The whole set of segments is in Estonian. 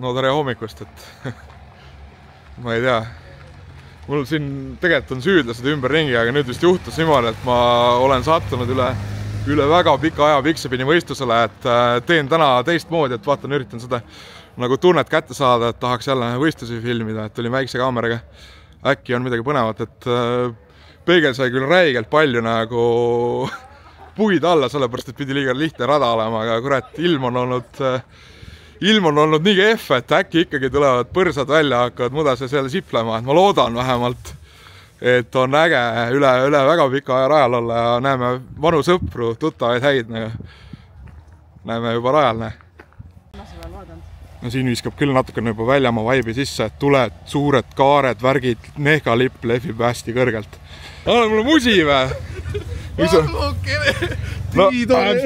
No tere hommikust, et ma ei tea. Mul siin tegelikult on süüdlased ümberringi, aga nüüd vist juhtus niimoodi, et ma olen sattunud üle väga pika aja Piksepini võistlusele, et teen täna teistmoodi, et vaatan, üritan seda nagu tunnet kätte saada, et tahaks jälle võistlusi filmida, et tulin väikse kaameraga. Äkki on midagi põnevat, et peegel sai küll räigelt palju nagu puid alla, sellepärast, et pidi liiga lihtne rada olema, aga kurat, ilm on olnud nii kehv, et äkki ikkagi tulevad põrsad välja, hakkavad mudases jälle siplema, et ma loodan vähemalt, et on äge üle väga pika aja rajal olla ja näeme vanu sõpru, tuttavaid häid, näeme juba rajal. No siin viskab küll natukene juba väljamaa vaibi sisse, et tuled, suured kaared, värgid, nehkalipp lehvib hästi kõrgelt. Anna mulle musi või? Nii tore!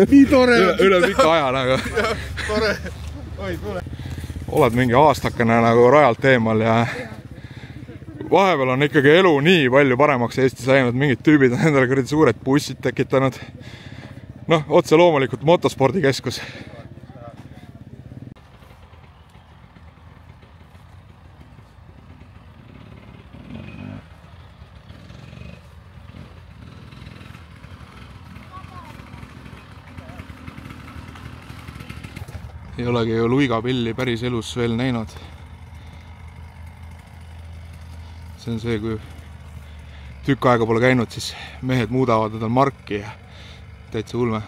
Nii tore! Üle pika aja nagu. Tore! Oi, tule! Oled mingi aastakene nagu rajalt eemal ja vahepeal on ikkagi elu nii palju paremaks Eestis läinud, mingid tüübid on endale kõrdi suured bussid tekitanud. Noh, otse loomulikult motospordikeskus. Ei olegi ju luigapilli päris elus veel näinud. See on see, kui tükk aega pole käinud, siis mehed muudavad tal marki ja täitsa ulme.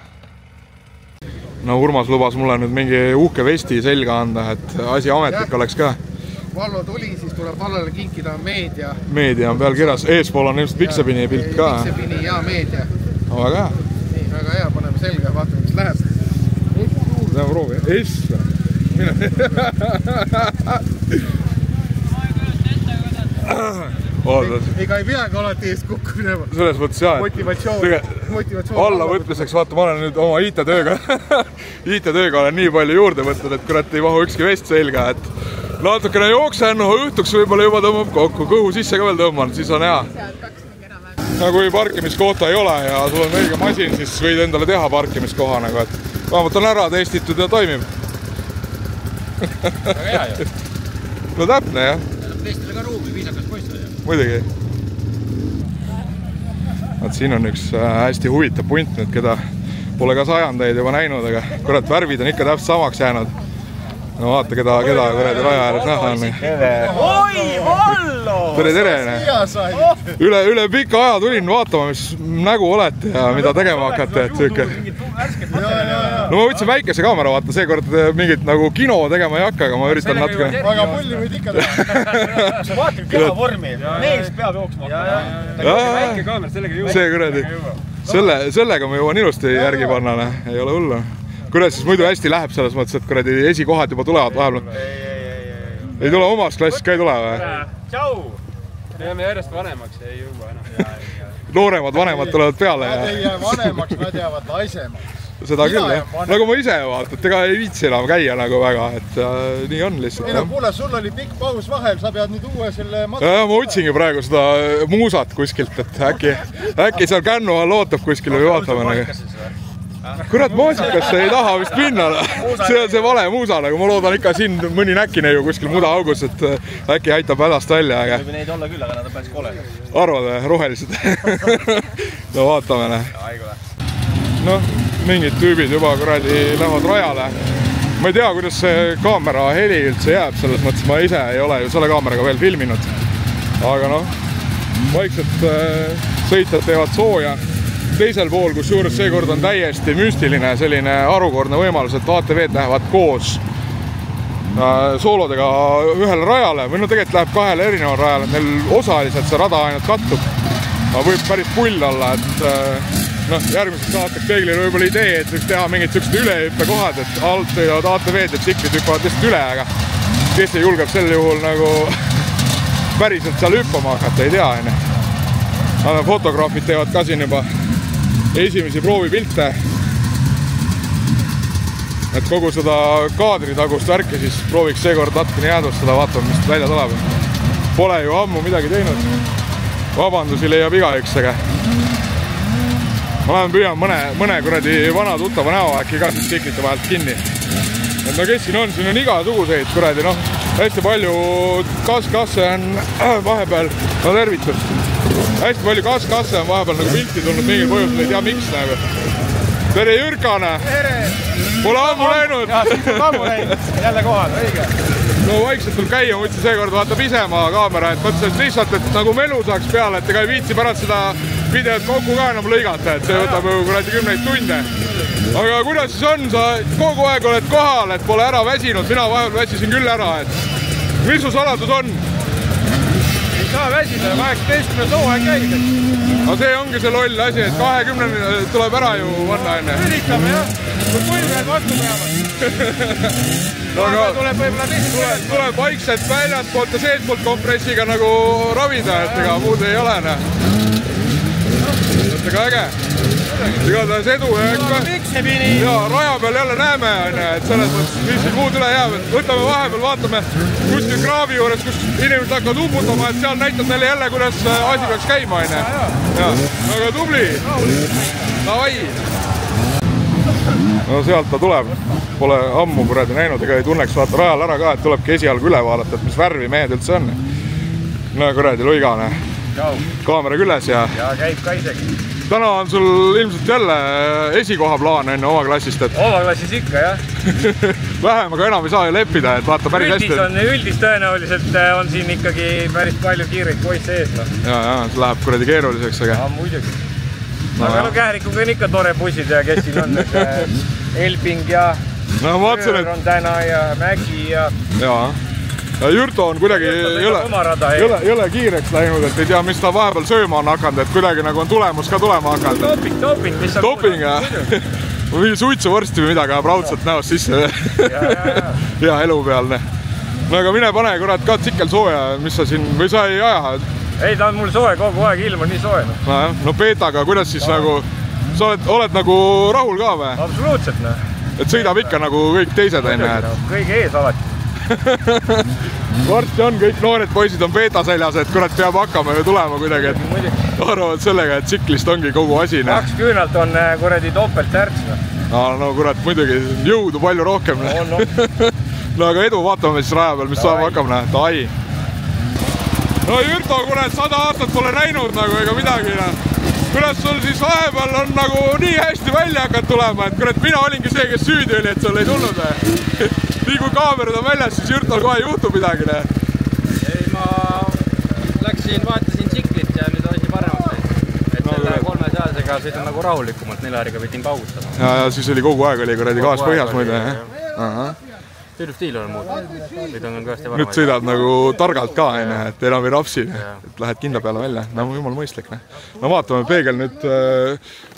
No Urmas lubas mulle nüüd mingi uhke vesti selga anda, et asi ametlik oleks ka. Vallo tuli, siis tuleb Vallole kinkida meedia. Meedia on peal kirjas. Eespool on ilmselt Piksepini pilt ka. Piksepini ja meedia. No, väga hea. Nii, väga hea, paneme selga, vaatame, mis läheb. Täna proovi. Essa. Ega ei peagi alati ees kukku minema. Selles mõttes jah, et alla võtmiseks, vaata, ma olen nüüd oma IT-tööga olen nii palju juurde võtnud, et kurat ei mahu ükski vest selga, et natukene jooksen, õhtuks võib-olla juba tõmbab kokku, kõhu sisse ka veel tõmban, siis on hea. No kui parkimiskohta ei ole ja sul on õige masin, siis võid endale teha parkimiskoha nagu, et vähemalt on ära testitud ja toimib. Väga hea ju. No täpne jah. Testile ka ruumi, viisakas poiss. Muidugi. Siin on üks hästi huvitav punt nüüd, keda pole ka sajandeid juba näinud, aga kurat, värvid on ikka täpselt samaks jäänud. No vaata, keda kuradi raja ääres näha on. Oi, Vallo! Tere! Üle pika aja tulin vaatama, mis nägu olete ja mida tegema hakkate. No ma võtsin väikese kaamera, vaata, seekord mingit nagu kino tegema ei hakka, aga ma üritan natuke... Väga pulli võid ikka teha. Vaata keha vormi, mees peab jooksma. Väike kaamer, sellega jõuab. See kuradi. Sellega ma jõuan ilusti järgi panna, ei ole hullu. Kuidas siis muidu hästi läheb selles mõttes, et kuradi esikohad juba tulevad vahepeal? Ei tule omast klassist ka ei tule või? Tšau! Me jääme järjest vanemaks, ei jõua enam. Nooremad vanemad tulevad peale. Nad ei jää vanemaks, nad jäävad laisemaks. Seda küll, jah. Nagu ma ise vaata, et ega ei viitsi enam käia nagu väga, et nii on lihtsalt. Ei no kuule, sul oli pikk paus vahel, sa pead nüüd uue selle ma otsingi praegu seda muusat kuskilt, et äkki seal kännu all ootab kuskil või vaatame nagu. Kurat, maasikasse ei taha vist minna. See on see vale muusa, aga ma loodan ikka siin mõni näkine ju kuskil muda augus, et äkki aitab hädast välja. Võib neid olla küll, aga nad on päris koled. Arvad, rohelised? No vaatame. Noh, mingid tüübid juba kuradi lähevad rajale. Ma ei tea, kuidas see kaamera heli üldse jääb, selles mõttes ma ise ei ole ju selle kaameraga veel filminud. Aga noh, vaikselt sõitjad teevad sooja. Teisel pool, kus juures seekord on täiesti müstiline selline harukordne võimalus, et ATV-d lähevad koos soolodega ühele rajale või no tegelikult läheb kahele erineval rajale, neil osaliselt see rada ainult kattub. Võib päris pull olla, et järgmiseks saateks peeglile võib-olla idee, et võiks teha mingid sellised ülehüppe kohad, et alt sõidavad ATV-d ja tsikrid hüppavad lihtsalt üle, aga kes ei julgeb sel juhul nagu päriselt seal hüppama hakata, ei tea. Fotograafid teevad ka siin juba esimesi proovipilte, et kogu seda kaadritagust värki siis prooviks seekord natukene jäädvustada, vaatame, mis välja tuleb. Pole ju ammu midagi teinud. Vabandusi leiab igaüks, aga ma lähen püüan mõne kuradi vana tuttava näo äkki ka siis tiklite vahelt kinni. no kes siin on igasuguseid kuradi, noh, hästi palju kaskasse on vahepeal, no tervitus, hästi palju kaskasse on vahepeal nagu pilti tulnud mingil põhjusel, ei tea miks nagu. Tere Jürkane! Tere! Pole ammu läinud! Jaa, siis pole ammu läinud, jälle kohal, õige. No vaikselt tuleb käia, mõtlesin seekord vaatab ise maa kaamera, et mõtlesin lihtsalt, et nagu melu saaks peale, et ega ei viitsi pärast seda videot kokku ka enam lõigata, et see võtab ju kuradi 10 tunde. Aga kuidas siis on, sa kogu aeg oled kohal, et pole ära väsinud, mina vahepeal väsisin küll ära, et mis su saladus on? Ei saa väsida, 18 hooaeg käib. Aga see ongi see loll asi, et 20 tuleb ära ju vanna enne. Üritame jah, kui põlved vastu peavad. Tuleb vaikselt väljalt poolt ja sees poolt kompressiga nagu ravida, et ega muud ei ole. Ega äge. Igatahes edu ja raja peal jälle näeme, et selles mõttes, mis siin muud üle jääb. Võtame vahepeal, vaatame kuskil kraavi juures, kus inimesed hakkavad uputama, et seal näitad neile jälle, kuidas asi peaks käima. Aga tubli! Davai! No sealt ta tuleb. Pole ammu kuradi näinud, ega ei tunneks vaata rajal ära ka, et tulebki esialgu üle vaadata, et mis värvi mehed üldse on. No kuradi luigane. Kaamera külles ja käib ka isegi. Täna on sul ilmselt jälle esikoha plaan enne oma klassist, et oma klassis ikka, jah. Vähem, aga enam ei saa ju leppida, et vaata päris hästi. Üldis tõenäoliselt on siin ikkagi päris palju kiireid poisse ees. Ja, see läheb kuradi keeruliseks, aga... Ja, muidugi. Aga no Kährikuga on ikka tore bussid ja kes siin on, Elbing ja Öör on täna ja Mägi ja... Jaa. Jürto on kuidagi jõle kiireks läinud, et ei tea, mis ta vahepeal sööma on hakanud, et kuidagi nagu on tulemus ka tulema hakanud. Doping, mis on... Doping, jah. Või suitsu vorsti või midagi, raudselt näost sisse. Hea elu peal. No aga mine pane, kurat, ka tsikkel sooja, mis sa siin, või sa ei aja? Ei, ta on mul soe kogu aeg, ilm on nii soe. No Peetaga, kuidas siis nagu, sa oled nagu rahul ka või? Absoluutselt, noh. Et sõidab ikka nagu kõik teised, enne? Kõige ees alati. Varsti on, kõik noored poisid on Peeta seljas, et kurat peab hakkama ju tulema kuidagi, et arvavad sellega, et tsiklist ongi kogu asi. 2 küünalt on kuradi topelt särts. No kurat, muidugi jõudu palju rohkem. No aga edu, vaatame siis raja peal, mis saab hakkama. Ai. No Jürto, kurat, 100 aastat pole näinud nagu ega midagi. Kuidas sul siis vahepeal on nagu nii hästi välja hakanud tulema, et kurat, mina olingi see, kes süüdi oli, et sul ei tulnud. Nii kui kaamerad on väljas, siis Jürtol kohe juhtub midagi. Ei, ma läksin, vaatasin tsiklit ja nüüd asi paremaks läinud. Et selle 300-sega sõidan nagu rahulikumalt, 4-riga pidin paugutama. Ja siis oli kogu aeg oli kuradi gaas põhjas muide. Sõidustiil on muud. Nüüd sõidad nagu targalt ka, et enam ei rapsi, et lähed kindla peale välja. No jumal mõistlik. No vaatame, peegel nüüd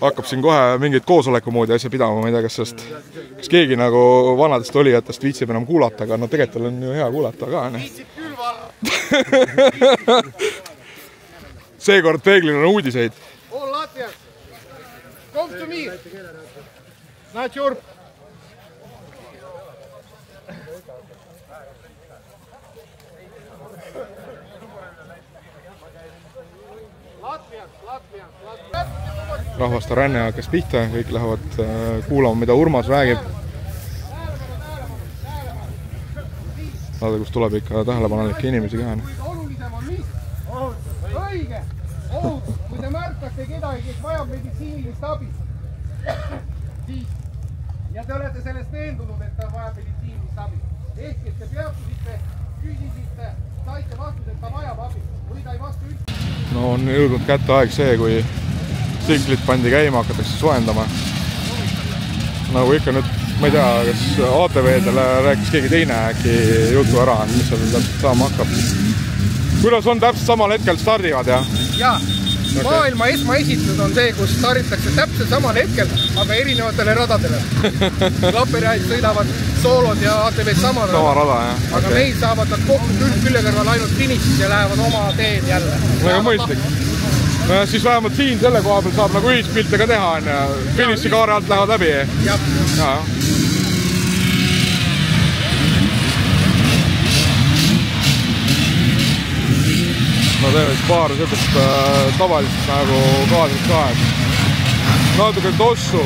hakkab siin kohe mingit koosoleku moodi asja pidama, ma ei tea, kas keegi nagu vanadest olijatest viitsib enam kuulata, aga no tegelikult on ju hea kuulata ka. Viitsib küll vara! Seekord peeglil on uudiseid. All Latvias! Come to me! Not your... Rahvaste ränne hakkas pihta, kõik lähevad kuulama, mida Urmas räägib. Vaata, kus tuleb ikka tähelepanelikke inimesi ka. Olulisem on mis? Õige! Ohutus! Kui te märkate kedagi, kes vajab meditsiinilist abi, siis ja te olete sellest veendunud, et ta vajab meditsiinilist abi. Ehk, et te peatusite, küsisite, saite vastus, et ta vajab abi või ta ei vastu üldse. No on jõudnud kätte aeg see, kui tsiklit pandi käima, hakatakse soendama. Nagu ikka nüüd, ma ei tea, kas ATV-dele rääkis keegi teine äkki jutu ära, mis seal täpselt saama hakkab. Kuidas on täpselt samal hetkel stardivad, jah? Jaa, maailma esmaesitlus on see, kus starditakse täpselt samal hetkel, aga erinevatele radadele. Klapperiaid sõidavad soolod ja ATV-d sama rada, jah. Aga meil saavad nad kokku külje kõrval ainult finišis ja lähevad oma teed jälle. Väga mõistlik. No ja siis vähemalt siin selle koha peal saab nagu ühispilte ka teha, finiši kaare alt lähevad läbi. Jah. Ma teeme siis paar sellist tavalist nagu kaadrit ka, et natuke tossu.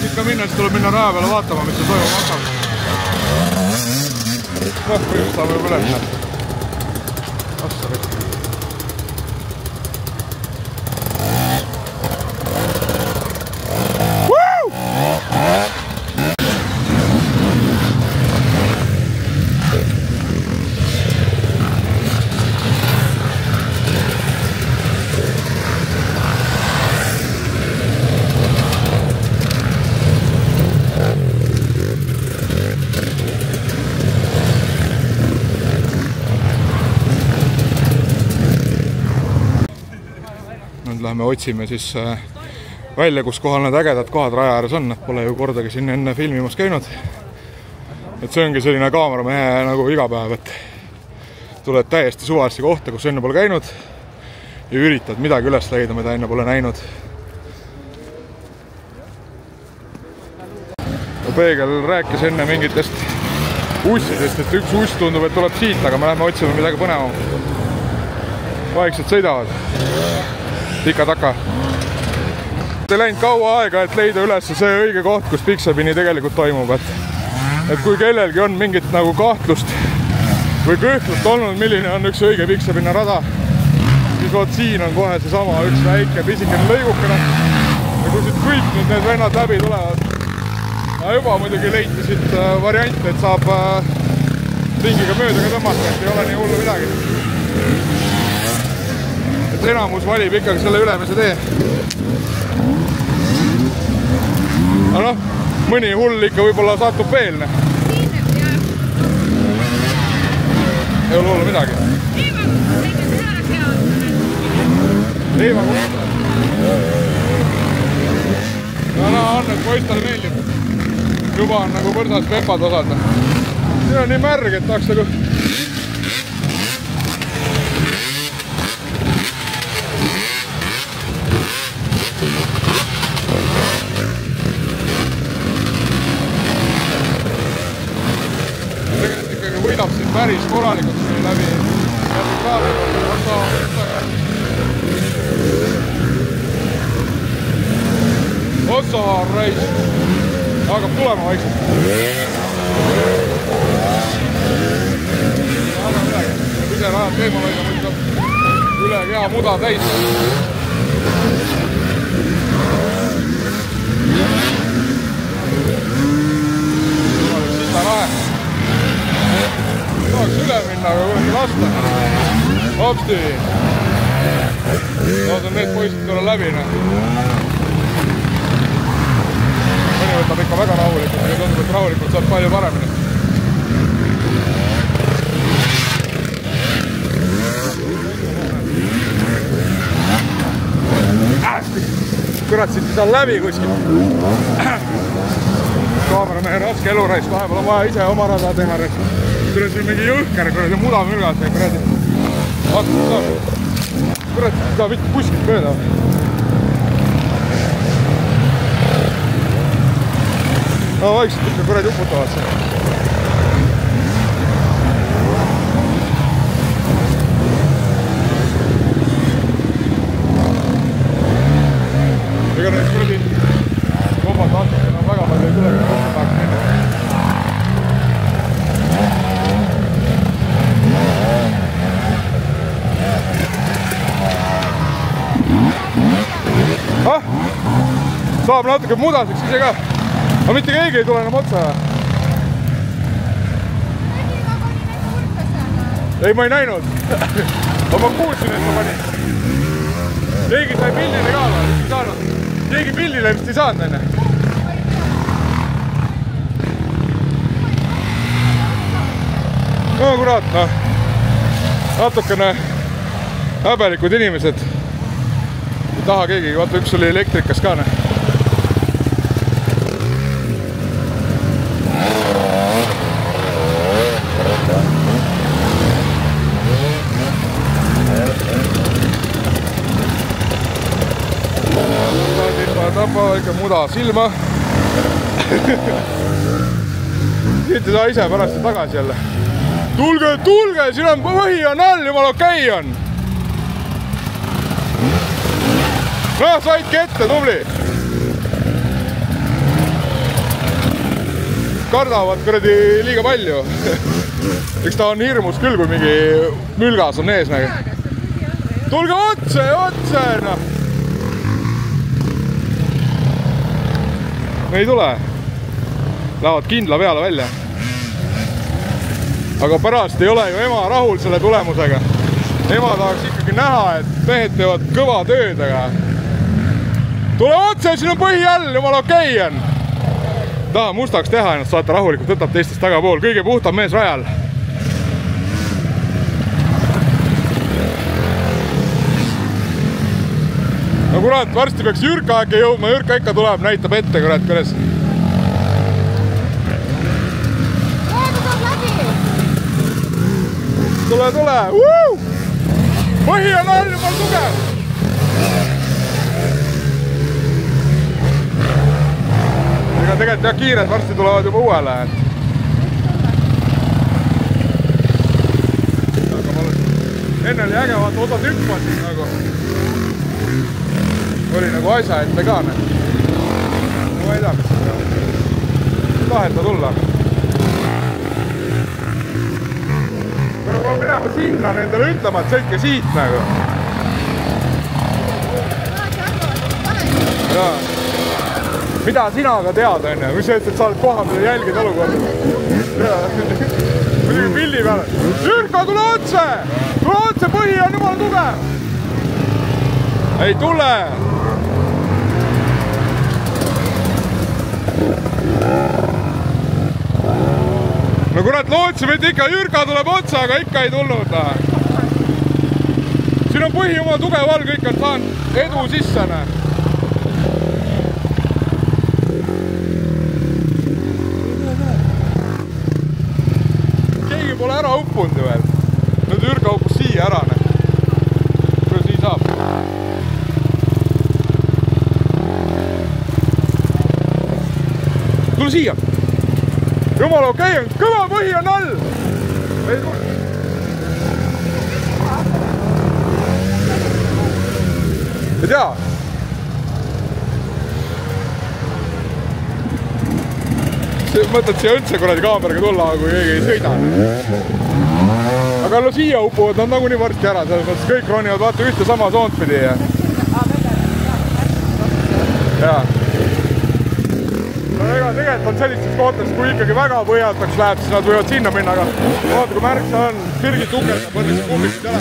siit ka minna, siis tuleb minna raja peale vaatama, mis see toimuma hakkab. Noh, põhimõtteliselt saame juba üle minna. Ossa kõik. Läheme otsime siis välja, kus kohal need ägedad kohad raja ääres on, pole ju kordagi siin enne filmimas käinud. Et see ongi selline kaameramehe nagu igapäev, et tuled täiesti suvalisse kohta, kus enne pole käinud ja üritad midagi üles leida, mida enne pole näinud. Peegel rääkis enne mingitest ussidest, et üks uss tundub, et tuleb siit, aga me läheme otsima midagi põnevam. Vaikselt sõidavad. Tika-taka. Ei läinud kaua aega, et leida üles see õige koht, kus piksapini tegelikult toimub. Et kui kellelgi on mingit nagu kahtlust või kõhklust olnud, milline on üks õige piksapinna rada, siis võt siin on kohe seesama üks väike pisikene lõigukene. Ja kui siit kõik nüüd need vennad läbi tulevad, juba muidugi leiti siit variante, et saab ringiga mööda ka tõmmata, et ei ole nii hullu midagi. Enamus valib ikkagi selle ülemise tee. Aga noh, mõni hull ikka võib-olla satub veel. Ei ole hullu midagi. Leiva kohta. No on, et poistale meeldib. Juba on nagu põrsas pepad osad. See on nii märg, et tahaks nagu... võidab siin päris korralikult läbi kaadri. Otsa reis hakkab tulema vaikselt. Kui see rajad teema lõida, mõtleb üle kea muda täis. Sita lahe. Tahaks üle minna, aga võrgi lasta. Hopsti. Loodan need poisid tulla läbi. Mõni võtab ikka väga rahulikult, aga tundub, et rahulikult saab palju paremini. Kurat, siit ei saa läbi kuskil. Kaameramehe raske eluraisk, vahepeal on vaja ise oma rada teha. Kurat, siin mingi jõhker, kurat, muda mürgas. Kurat, saab ikka kuskilt mööda. No vaikselt ikka kurat uputavad see. Ega need kuradi kombad vaatavad enam väga palju ei tule, kui kokku tahaks minna. Saab natuke mudaseks ise ka. Aga mitte keegi ei tule enam otsa. Ei, ma ei näinud. Aga ma kuulsin, et ma panin. Keegi sai pillile ka, vist ei saanud. Keegi pillile vist ei saanud enne. No kurat, noh. Natukene häbelikud inimesed. Ei taha keegi, vaata üks oli elektrikas ka. Tapa ikka muda silma. Siit ei saa ise pärast tagasi jälle. Tulge, tulge, siin on põhi on all, jumal okei on. No, saidki ette, tubli. kardavad kuradi liiga palju. Eks ta on hirmus küll, kui mingi mülgas on ees nagu. Tulge otse, noh. Ei tule. Lähevad kindla peale välja. Aga pärast ei ole ju ema rahul selle tulemusega. Ema tahaks ikkagi näha, et mehed teevad kõva tööd, aga tule otse, siin on põhi all, jumal okei on. Taha mustaks teha ennast, saate rahulikult, võtab teistest tagapool. Kõige puhtam mees rajal. No kurat, varsti peaks Jürka äkki jõudma, Jürka ikka tuleb, näitab ette, kurat, kuidas. Tule! Põhi on all, jumal tugev! Ega tegelikult jah kiired, varsti tulevad juba uuele. Enne oli äge, vaata, osad hüppasid nagu. Oli nagu asja ette ka. Ma ei tea, mis seda taheta tulla. Aga ma minema sinna nendele ütlema, et sõitke siit nagu. Jaa. Mida sina aga tead, on ju? Mis sa ütled, et sa oled koha peal ja jälgid olukorda? Muidugi pilli peale. Jürka, tule otse! Tule otse, põhi on jumala tugev! Ei tule! No kurat, lootsime, et ikka Jürka tuleb otsa, aga ikka ei tulnud. Siin on põhi jumala tugev all, kõik on saanud edu sisse. Keegi pole ära uppunud ju veel. Nüüd Jürka uppus siia ära. Kuidas nii saab? Tule siia! Jumala okei on, kõva põhi on all! Ei tea? Mõtled siia üldse kuradi kaameraga tulla, kui keegi ei sõida. Aga no siia upuvad nad nagunii varsti ära, selles mõttes kõik ronivad vaata ühte sama soont pidi. Jaa. No ega tegelikult on sellistes kohtades, kui ikkagi väga põhjataks läheb, siis nad võivad sinna minna, aga vaata, kui märksa on, sirgid tukerdab, võttes kummiksid jälle.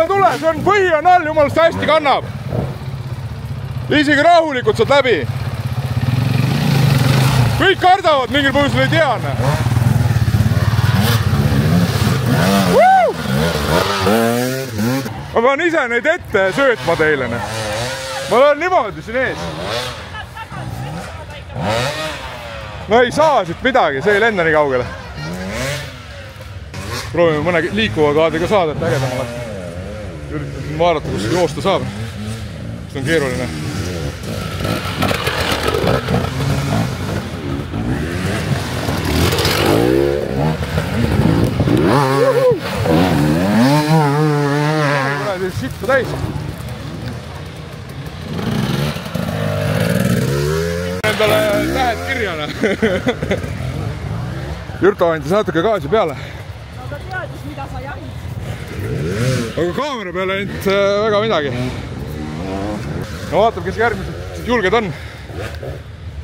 Tule, see on põhi on all, jumalast hästi kannab. Isegi rahulikult saad läbi. Kõik kardavad, mingil põhjusel ei tea. Ma pean ise neid ette söötma teile. Ma olen niimoodi siin ees. No ei saa siit midagi, see ei lenda nii kaugele. Proovime mõne liikuva kaadriga saada, et ägedam oleks. Üritan siin vaadata, kus joosta saab. See on keeruline. Sitta täis. Endale tähed kirjana. Jürta andis natuke gaasi peale. Aga teadis, mida sa jahid. Aga kaamera peale ainult väga midagi. No vaatab, kes järgmised julged on.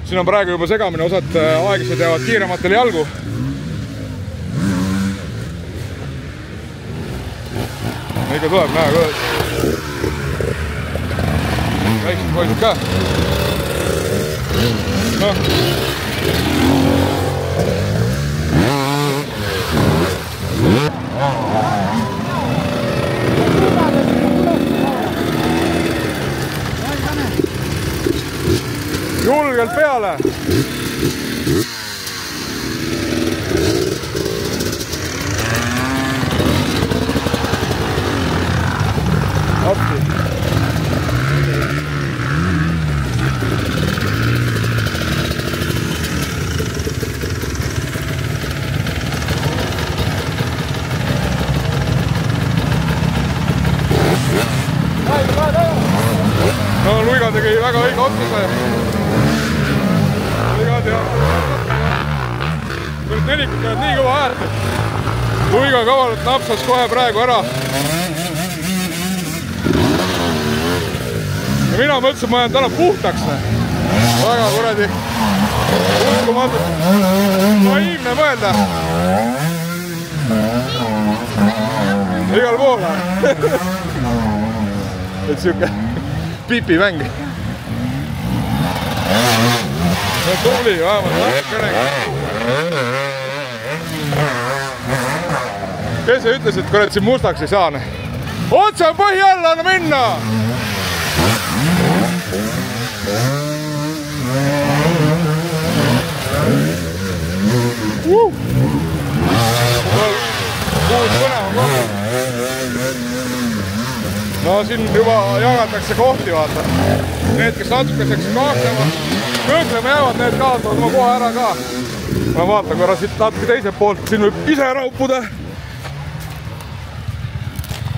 Siin on praegu juba segamine, osad aeglased jäävad kiirematele jalgu. Ikka tuleb näha, kuidas väiksed poisid ka. Noh. Julgelt peale. Appi. No Luiga tegi väga õige otsuse. Luiga teab. kõnnikud teevad nii kõva häält, et Luiga kavalalt napsas kohe praegu ära. Ja mina mõtlesin, et ma jään täna puhtaks. Väga kuradi uskumatult naiivne mõelda. Igal pool. Et siuke pipimäng. Tubli, vähemalt natukene. Kes see ütles, et kurat siin mustaks ei saa? Otse põhi alla anna minna! Kuus põne on kogu. No siin juba jagatakse kohti, vaata. Need, kes natukeseks kõõklema jäävad, need kaotavad ma kohe ära ka. Ma vaatan korra siit natuke teiselt poolt, siin võib ise raupuda.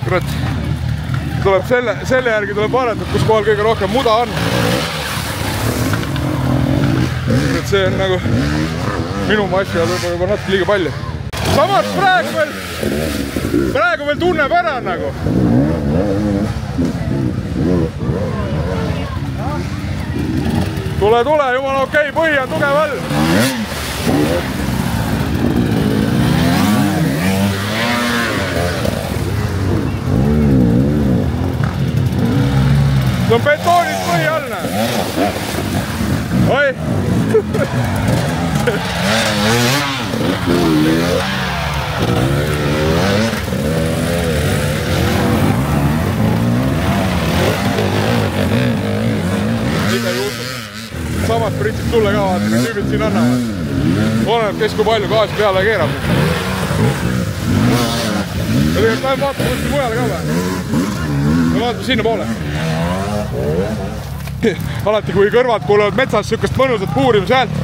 Kurat, tuleb selle järgi tuleb vaadata, kus kohal kõige rohkem muda on. Et see on nagu minu massi all juba natuke liiga palju. Samas praegu veel tunneb ära nagu. Tule, jumala okei, põhi on tugev all. See on betoonist põhi all. Oi! Mida juhtub? Samas pritsib sulle ka vaata, kui tüübid siin annavad. Oleneb, kes kui palju gaasi peale keerab. Ja tegelikult läheb vaatama kuskil mujale ka või? Me vaatame sinna poole. Alati kui kõrvad kuulevad metsas sükast mõnusat puurimise häält,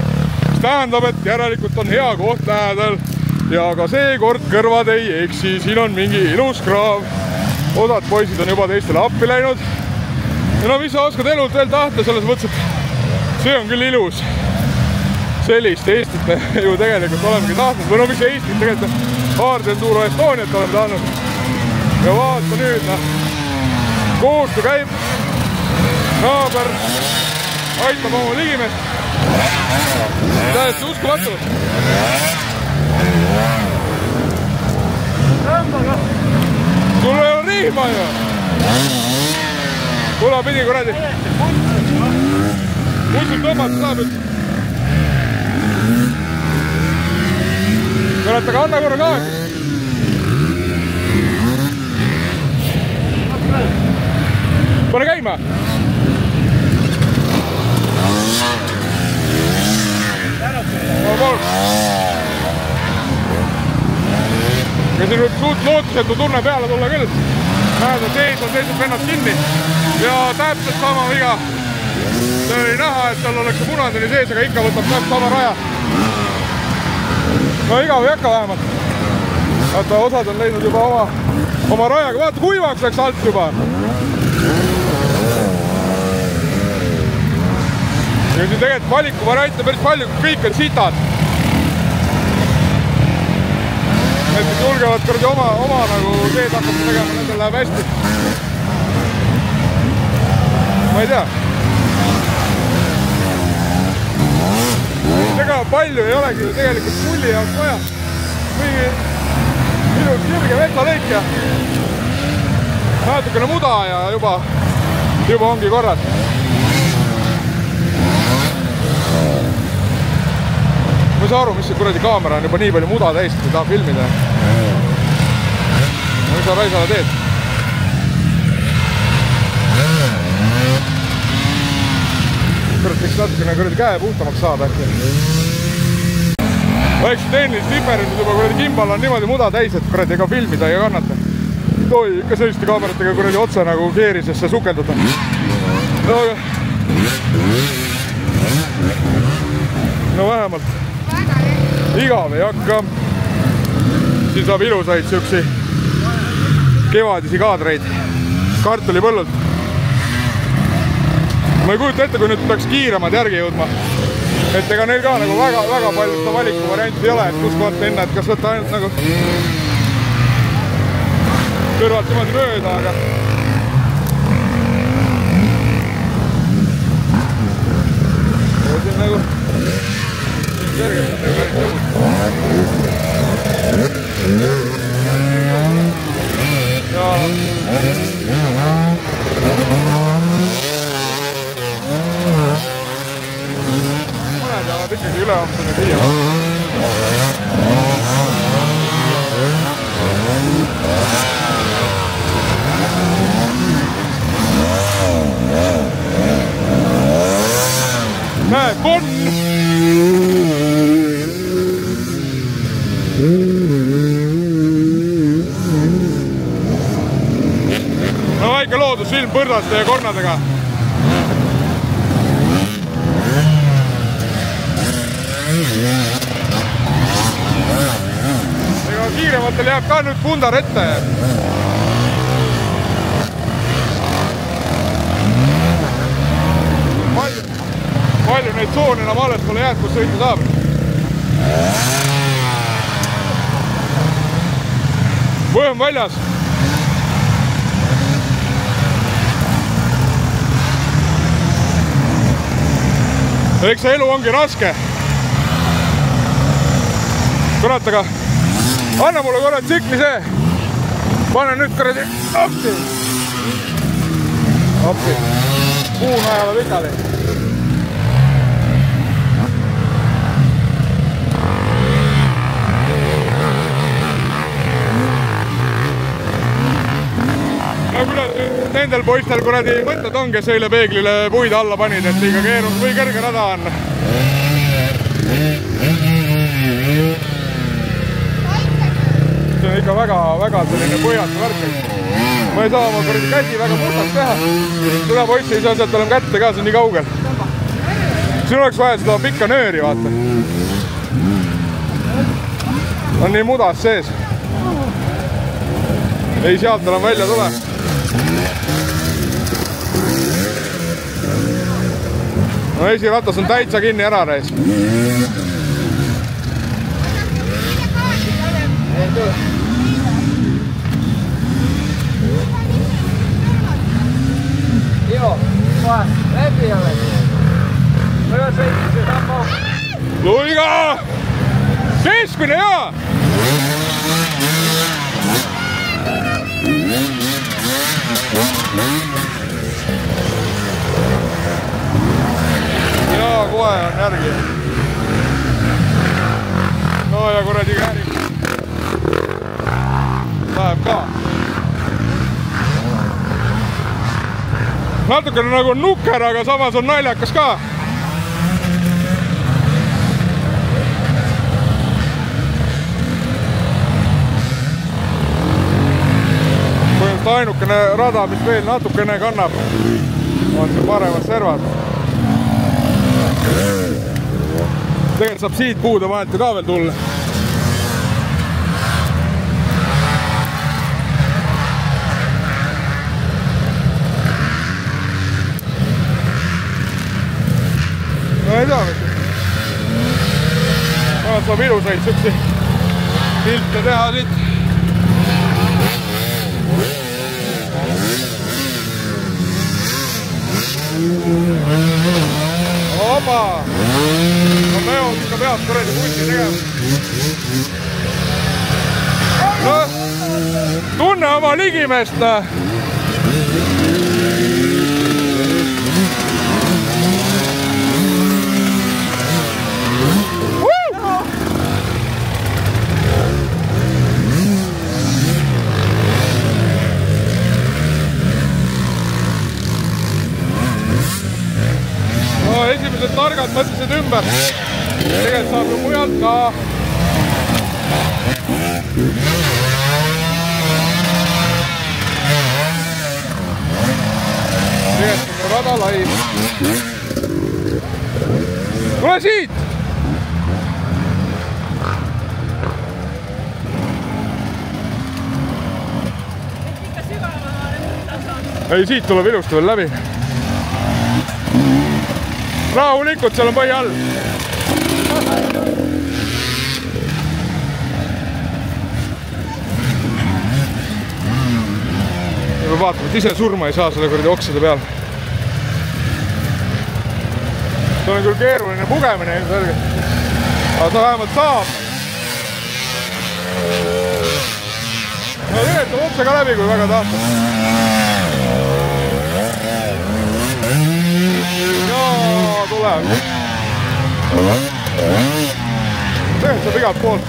mis tähendab, et järelikult on hea koht lähedal ja ka seekord kõrvad ei eksi, siin on mingi ilus kraav. Osad poisid on juba teistele appi läinud. Ja no mis sa oskad elult veel tahta, selles mõttes, et see on küll ilus. Sellist Eestit me ju tegelikult olemegi tahtnud. Või no mis Eestit tegelikult Hard Enduro Estoniat oleme tahtnud. Ja vaata nüüd, koostöö käib. Naaber aitab oma ligimest. Tähesti uskumatu. Sul ei ole rihma ju. Kula pidi kuradi. Kuskilt tõmmata saab, et kurat, aga anna korra gaasi. Pane käima. Ja siin võib suht lootusetu tunne peale tulla küll. Näed, et sees on seisnud vennad kinni. Ja täpselt sama viga. See oli näha, et tal oleks see punandini sees, aga ikka võtab täpselt sama raja. No igav ei hakka vähemalt. Vaata, osad on leidnud juba oma rajaga. Vaata, kuivaks läks alt juba. Ja siin tegelikult valikuvariante päris palju, kõik on sitad. Need, kes julgevad kordi oma nagu teed hakkab tegema, nendel läheb hästi. Ma ei tea. Ega palju ei olegi tegelikult pulli jaoks vaja. Mingi ilus kirge metsalõik ja natukene muda ja juba ongi korras. Ma ei saa aru, mis see kuradi kaamera on juba nii palju muda täis, et ei taha filmida. Mis sa raisale teed? Kurat, võiks natukene kuradi käe puhtamaks saada äkki. Väikse tehnilist diferendid juba kuradi kimbal on niimoodi muda täis, et kuradi ega filmida ei kannata. Toi ikka selliste kaameratega kuradi otse nagu keerisesse sukelduda. No vähemalt igav ei hakka. Siin saab ilusaid siuksi kevadisi kaadreid kartulipõllult. Ma ei kujuta ette, kui nüüd peaks kiiremad järgi jõudma. et ega neil ka nagu väga palju seda valikuvarianti ei ole, et kus kohalt minna, et kas võtta ainult nagu kõrvalt niimoodi mööda, aga siin nagu kergelt ja mõned jäävad ikkagi üleampsuni viia. Näed, konn! No väike loodusfilm põrdaste ja kornadega. Ega kiirematel jääb ka nüüd pundar ette. Palju neid tsoone enam alles pole jääd, kus sõita saab. Võõm väljas. Eks see elu ongi raske. Kurat, aga anna mulle korra tsikli see. Pane nüüd korra appi. Appi. Puun ajavad ikali. Nendel poistel kuradi mõtted on, kes eile peeglile puid alla panid, et liiga keerus või kõrge rada on. See on ikka väga selline põhjatu värk. Ma ei saa oma kuradi käsi väga mustaks teha. Seda poissi ei saa sealt enam kätte ka, see on nii kaugel. Siin oleks vaja seda pikka nööri, vaata. On nii mudas sees. Ei sealt enam välja tule. No esiratas on täitsa kinni ära reis. Joo, vaan läpi olet. Mä sõitin see samma. Luiga! Keskmine hea! Ja kohe on järgi. No ja kuradi käärik. Läheb ka. Natukene nagu nukker, aga samas on naljakas ka. Põhimõtteliselt ainukene rada, mis veel natukene kannab, on see paremad servad. Tegelikult saab siit puude vahelt ka veel tulla. No ei tea, mis saab ilusaid süksi pilte teha siit. Opa! No meos ikka peab kuradi punti tegema. No, tunne oma ligimeest. Esimesed targad mõtlesid ümber. Tegelikult saab ju mujalt ka. Tegelikult on rada lai. Tule siit! Ei, siit tuleb ilusti veel läbi. Rahulikult, seal on põhi all. vaatama, et ise surma ei saa selle kuradi oksade peal. See on küll keeruline pugemine ilmselgelt, aga ta vähemalt saab. No tegelikult on otse ka läbi, kui väga tahta. Ja tuleb. Tegelikult saab igalt poolt.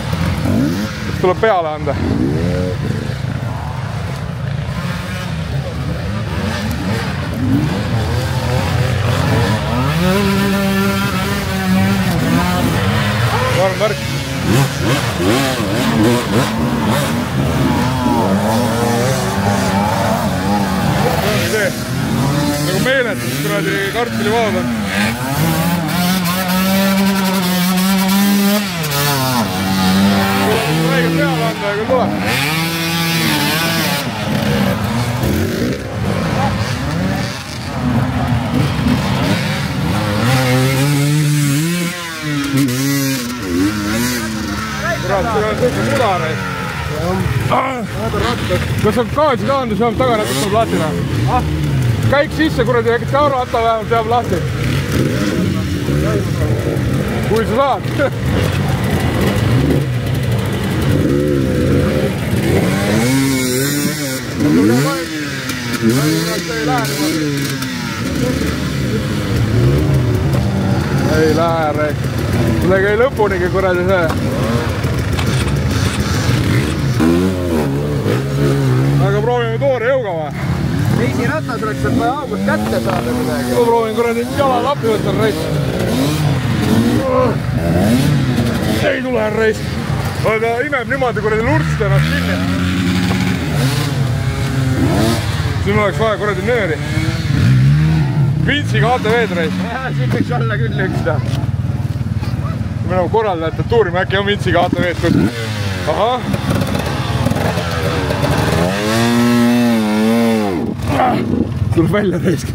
Tuleb peale anda. Varm värk. See nagu meeletus kuradi kartulivaad on. Tuleb räigelt peale anda ja küll tuleb. Kurat, see on kõik mudane. Kas on gaasi ka anda, see on taga natuke lahtina? Käik sisse, kuradi, äkki taurata vähemalt peab lahti. Kui sa saad. Ei lähe, rääk. Sellega ei lõpunigi kuradi see. Aga proovime toore jõuga või? Reisiratta tuleks sealt vaja august kätte saada midagi. Ma proovin kuradi jala lapi võtta reis. Ei tule reis. Ta imeb niimoodi kuradi lurst ennast kinni. Siin oleks vaja kuradi nööri. Vintsiga ATV-d reis. Siin võiks olla küll üks ta. Me nagu korraldajad tuurime, äkki on Vintsiga ATV-d kuskil. Ahah. Tuleb välja reisk.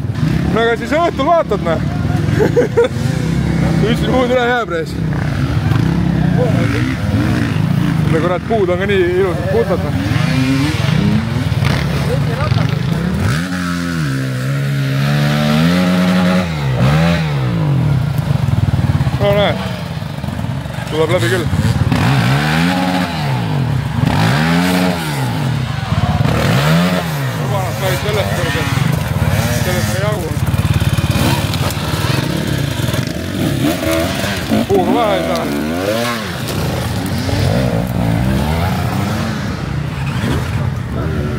No aga siis õhtul vaatad, näe. Ütlesin, muud üle jääb reis. Selle kurat puud on ka nii ilusad puutad. No näe. Tuleb läbi küll. Sellest ei jagu. Puuga vähe ei saa.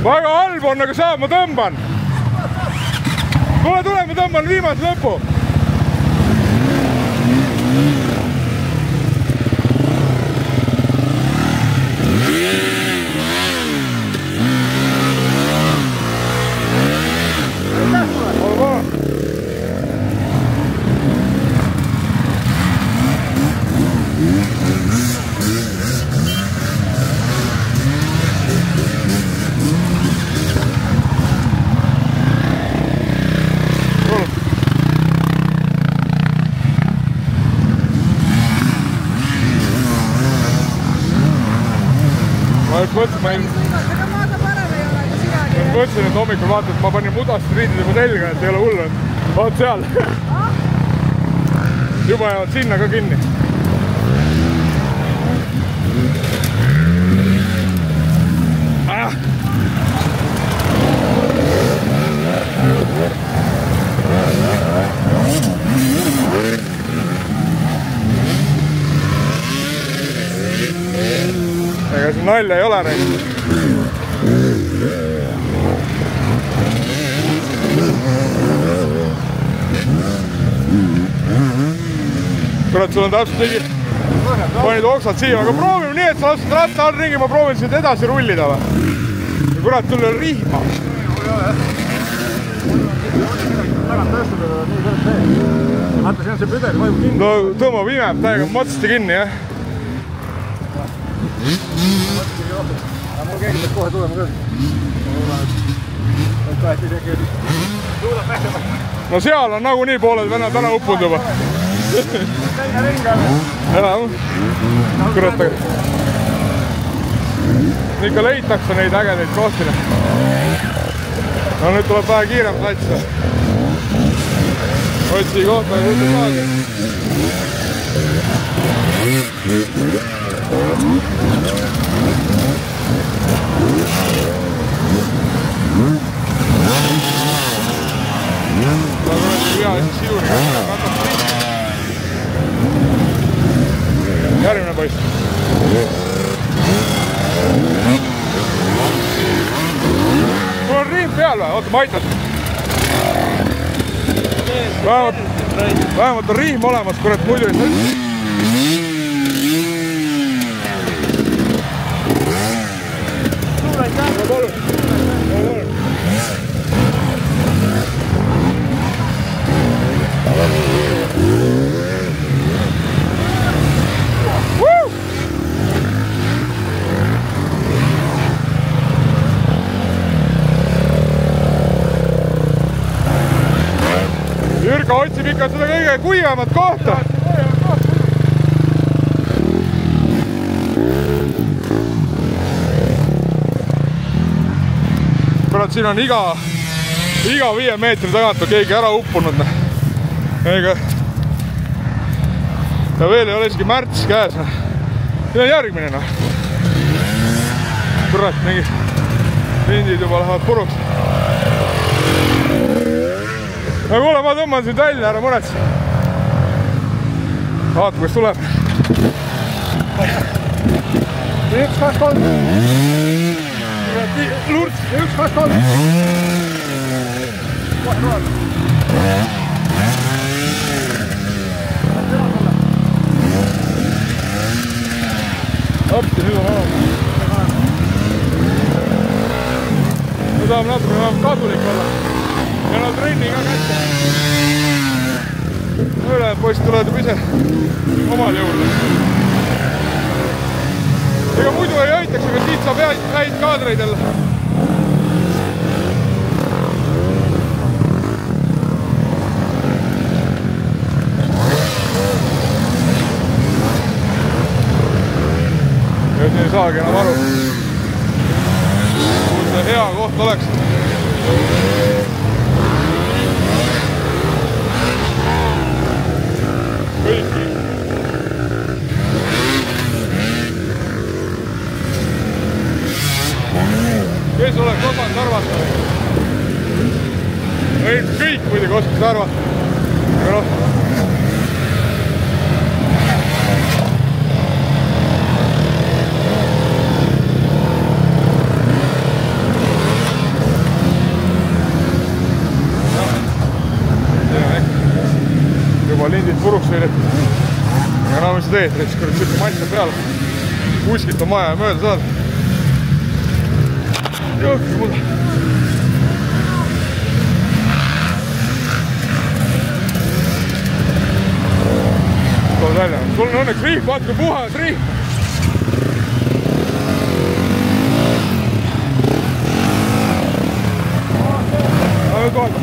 Väga halb on, aga saab, ma tõmban. Tule, ma tõmban viimase lõpu. Mõtlesin, et hommikul vaatad, et ma panin mudast riidid juba selga, et ei ole hullu. Vaat seal. Juba jäävad sinna ka kinni. Ega see nalja ei ole räägitud. Kurat, sul on täpselt nii, panid oksad siia, aga proovime nii, et sa lastud ratta all ringi, ma proovin sind edasi rullida või? Kurat, sul on rihma. Vaata, see on see püder, vajub kinni. No tõmbab imeb täiega matsasti kinni, jah. Mul keegi peab kohe tulema küll. No seal on nagunii pooled vennad täna uppunud juba. Teine ring on. Kurat, ikka leitakse neid ägedaid kohti. No nüüd tuleb vähe kiirem sats. Otsi kohta ja võtta saagi. Ta tuleb hea siis siduni. Järgmine poiss. Mul on riim peal või? Oota, ma aitan. Vähemalt on riim olemas, kurat, muidu ei saa. Suur aitäh! Palun! Jürka otsib ikka seda kõige kuivemat kohta. Kurat, siin on iga 5 meetri tagant on keegi ära uppunud. Ja veel ei ole isegi märts käes. Siin on järgmine. Kurat, mingid lindid juba lähevad puruks. No kuule, ma tõmban sind välja, ära muretse. Vaata, kus tuleb. 1, 2, 3. Lurts. 1, 2, 3. Appi, nüüd on olemas. Me tahame natuke kasulik olla. Ja nad trenni ka kätte. Ülejäänud poiss tuleb ise omal jõuda. Ega muidu ei aitaks, aga siit saab häid kaadreid jälle. Nüüd ei saagi enam aru. Kui see hea koht oleks. Kes oleks osanud arvata? Kõik muidugi oskas arvata. Aga noh. Juba lindid puruks sõidetud. Aga no mis sa teed, näiteks kurat siuke mass on peal. Kuskilt on maja mööda saada. Jõhki mulle. Tuleb välja. Sul on õnneks riif, vaata kui puhas riif. Nüüd vaata.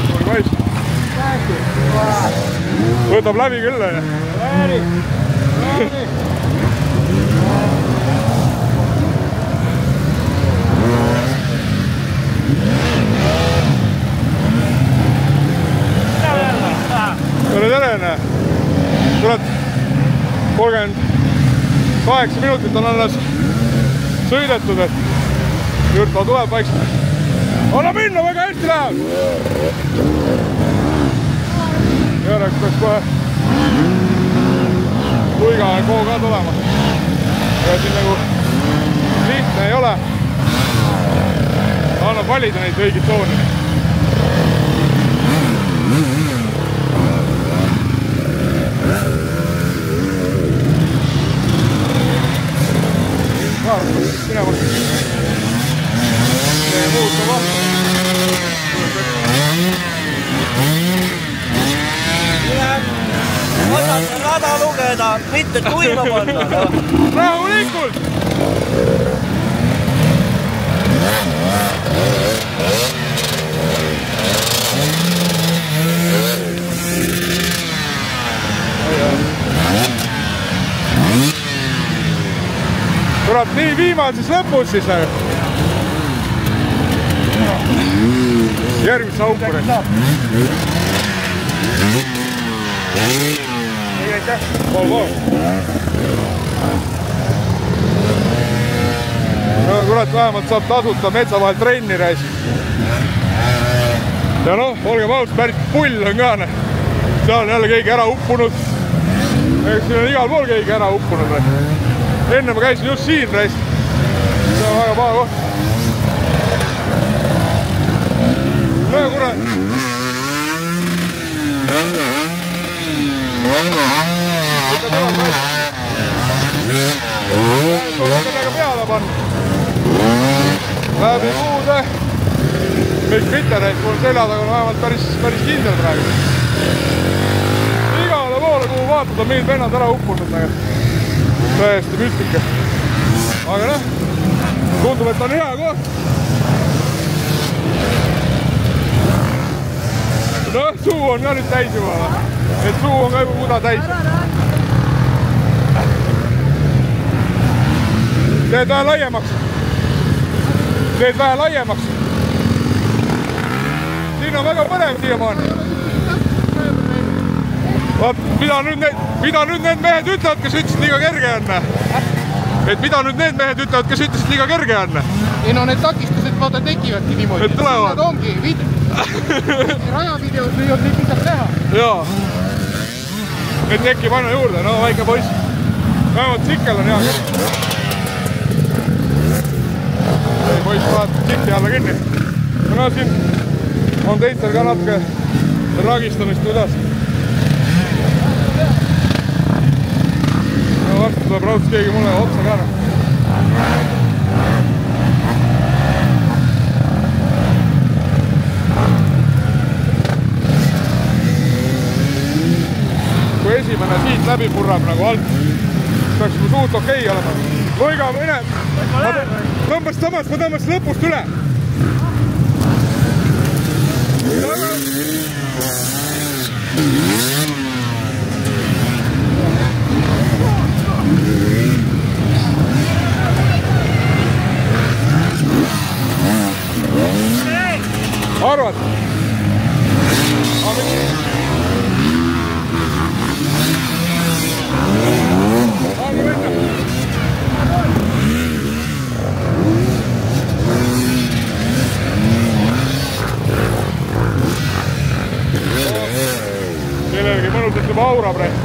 Tuli poiss. Võtab läbi küll, on ju? Läbi. Tere, tuled 38 minutit on alles sõidetud, et Jürta tuleb vaikselt. Anna minna, väga hästi läheb! Järjeks peaks kohe Luigale koo ka tulema. Ja siin nagu lihtne ei ole. Annab valida neid õigid tooni. Minema. Ja muuta vahva. Osad rada lugeda, mitte tuima panna. Rahulikult! Kurat, nii nii viimases lõpus siis. Järgmisse auku. No kurat, vähemalt saab tasuta metsa vahel trenni reis. Ja noh, olgem aus, päris pull on ka. Seal on jälle keegi ära uppunud. Siin on igal pool keegi ära uppunud. Enne ma käisin just siin reis. See on väga paha koht. No kurat. Sellega peale panna. Läbi puude. Miks mitte reis, mul selja taga on vähemalt päris kindel praegu. Igale poole, kuhu vaatad, on mingid vennad ära uppunud. Täiesti müstika. Aga noh, tundub, et on hea koht. Noh, suu on ka nüüd täis juba. Et suu on ka juba muda täis. Teed vähe laiemaks. Teed vähe laiemaks. Siin on väga põnev siiamaani. Vaat, mida nüüd need mehed ütlevad, kes ütlesid liiga kerge on? Et mida nüüd need mehed ütlevad, kes ütlesid liiga kerge on? Ei no need takistused vaata tekivadki niimoodi. Et tulevad. Need ongi rajavideos ei olnud neid midagi näha. Jaa. Need tekib aina juurde, no väike poiss. Vähemalt tsikkel on hea küll. Ei poiss vahetab tsikki alla kinni. No siin on teistel ka natuke ragistamist kuidas. No varsti tuleb raudselt keegi mulle otsa ka. Kui esimene siit läbi purrab nagu alt, peaks mu suut okei olema. Loiga, mine! Tõmbas samas, ma tõmbas lõpust üle. Arvad? Kellelgi mõnus ütleb aura praegu.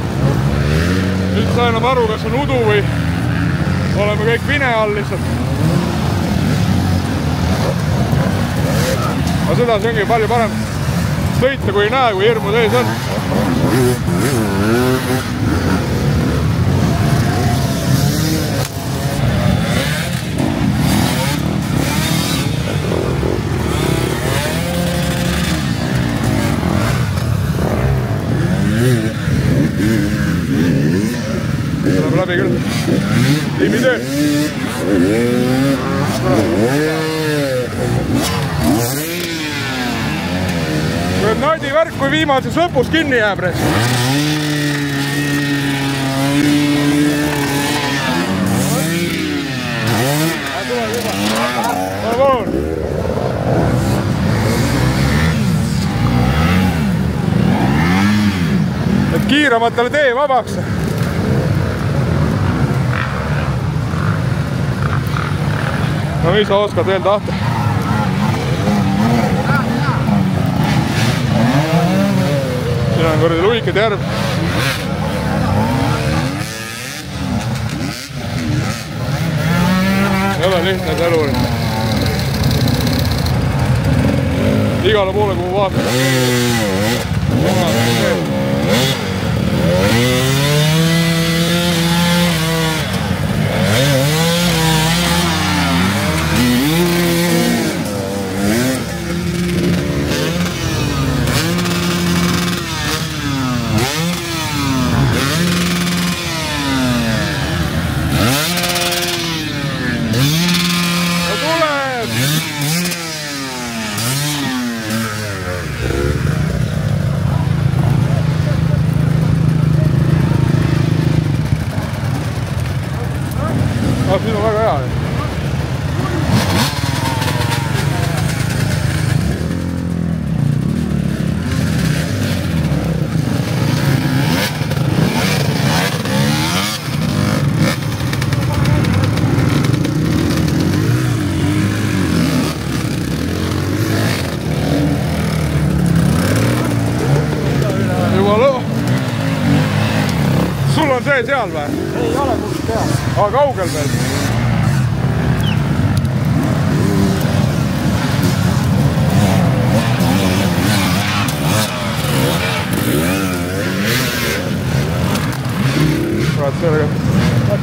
Nüüd sa enam aru, kas on udu või oleme kõik vine all lihtsalt. Aga sedasi ongi palju parem sõita, kui ei näe, kui hirmud ees on. Tuleb läbi küll. Tiimi töö. Naidi värk, kui viimases lõpus kinni jääb. Et kiiramatele tee vabaks. No mis sa oskad veel tahta? Siin on kordi Luikede järv. Ei ole lihtne see elu. Igale poole, kuhu vaatad. Siin on väga hea. tee seal või? Ei ole kuskil peal. Aga kaugel veel?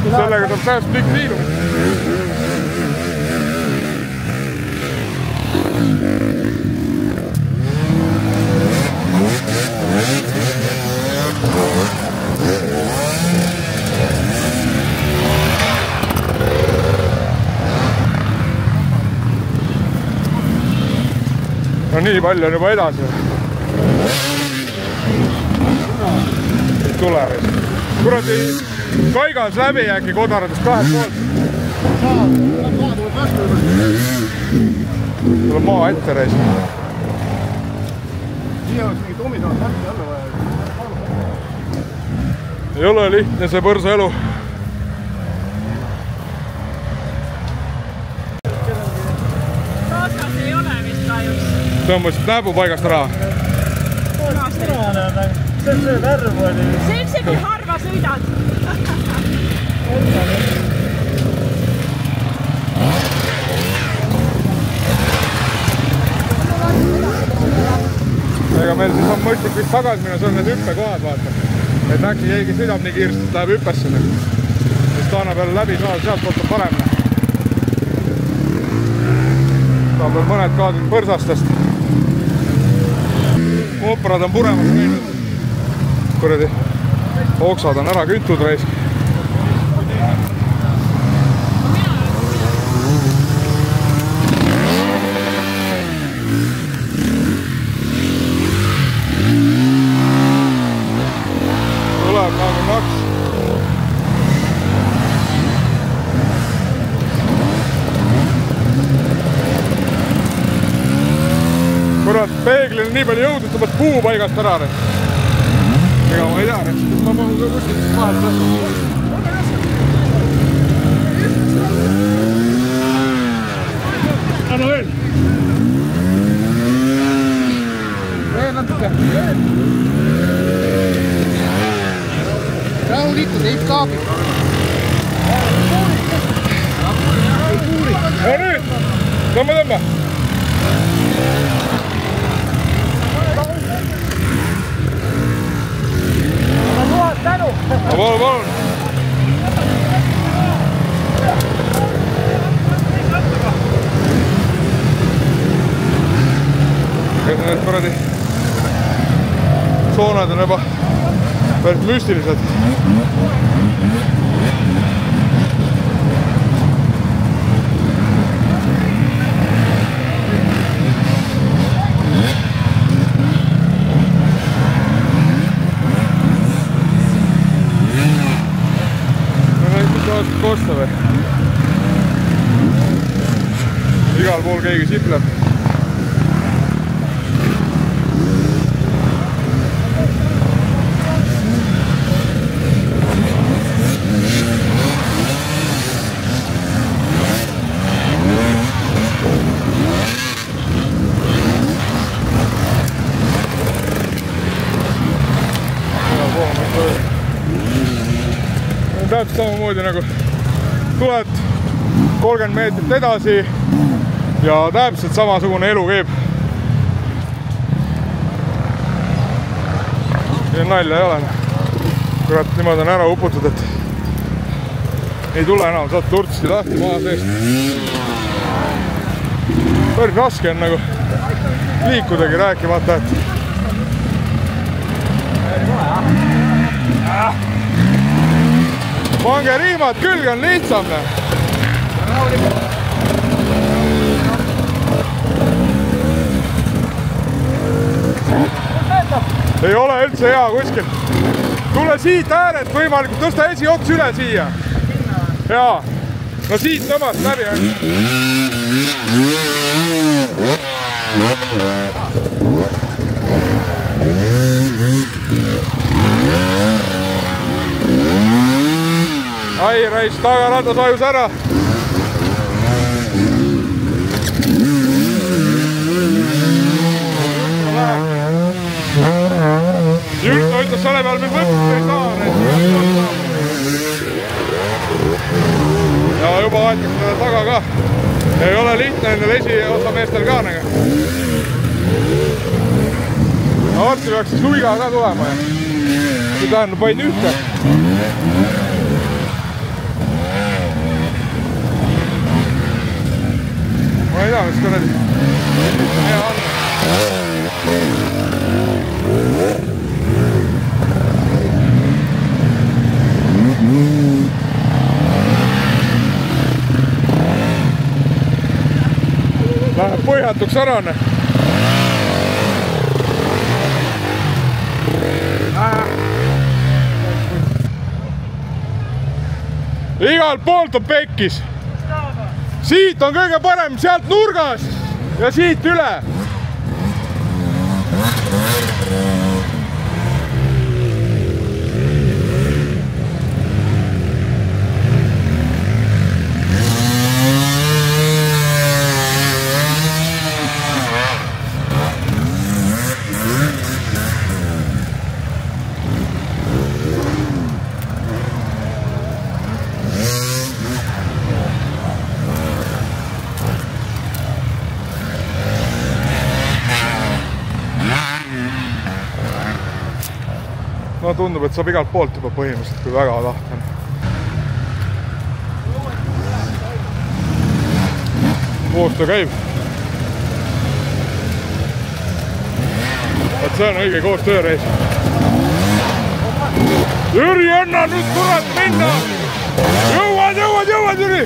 Sellega saab tähest pikk liilu. No nii palju on juba edasi. Tulevis. Kuradi kaigas läbi äkki kodaradest kahelt poolt. Tuleb maa ette reis. Nii oleks mingi tumisaat läbi alla vaja. Ei ole lihtne see põrsa elu. Taaskas ei ole vist kahjuks. Tõmbasid näbu paigast ära. See värv oli. Seltsegi harva sõidad. Ega meil siis on mõistlik vist tagasi minna, see on need hüppekohad, vaata. Et äkki keegi sõidab nii kiiresti, et läheb hüppesse. Siis taana peale läbi saada, sealt poolt on parem. Ta peal mõned kaadid põrsastest. Mooprad on puremas käinud. Kuradi oksad on ära kütud raisk. Tuleb nagu naks. Kurat, peeglil nii palju jõudu, et tõmbad puu paigast ära. Ega ma ei tea, et ma mahun ka kuskilt vahelt lasku. Anna veel! Veel natuke. Rahulikult, ei kaabi. Ja nüüd! Tõmba! Tänu! Palun! Need kuradi soonad on juba päris müstilised. Kosta või? Igal pool keegi sipleb. Täpselt samamoodi nagu tuled 30 meetrit edasi ja täpselt samasugune elu käib. Siin nalja ei ole. Kurat, niimoodi on ära uputud, et ei tule enam, saad turtsti lahti maa seest. Päris raske on nagu liikudagi rääkimata, et pange riimad külge, on lihtsam. Ei ole üldse hea kuskil. Tule siit ääret võimalikult, tõsta esioks üle siia. Jaa, no siit tõmbast läbi. Ai raisk, tagaratas vajus ära. Jürka ütles selle peal, mis võtta ei saa. juba vaataks teda taga ka. Ei ole lihtne endal esiosa meestel ka nagu. Varsti peaks siis luiga ka tulema ja see tähendab vaid ühte. Ma ei tea, mis kuradi hea on. Läheb põhjatuks ära. Igalt poolt on pekkis. Siit on kõige parem, sealt nurgast ja siit üle. No tundub, et saab igalt poolt juba põhimõtteliselt, kui väga tahta on. Koostöö käib. Et see on õige koostööreis. Jüri, anna nüüd kurat minna! Jõuad, Jüri!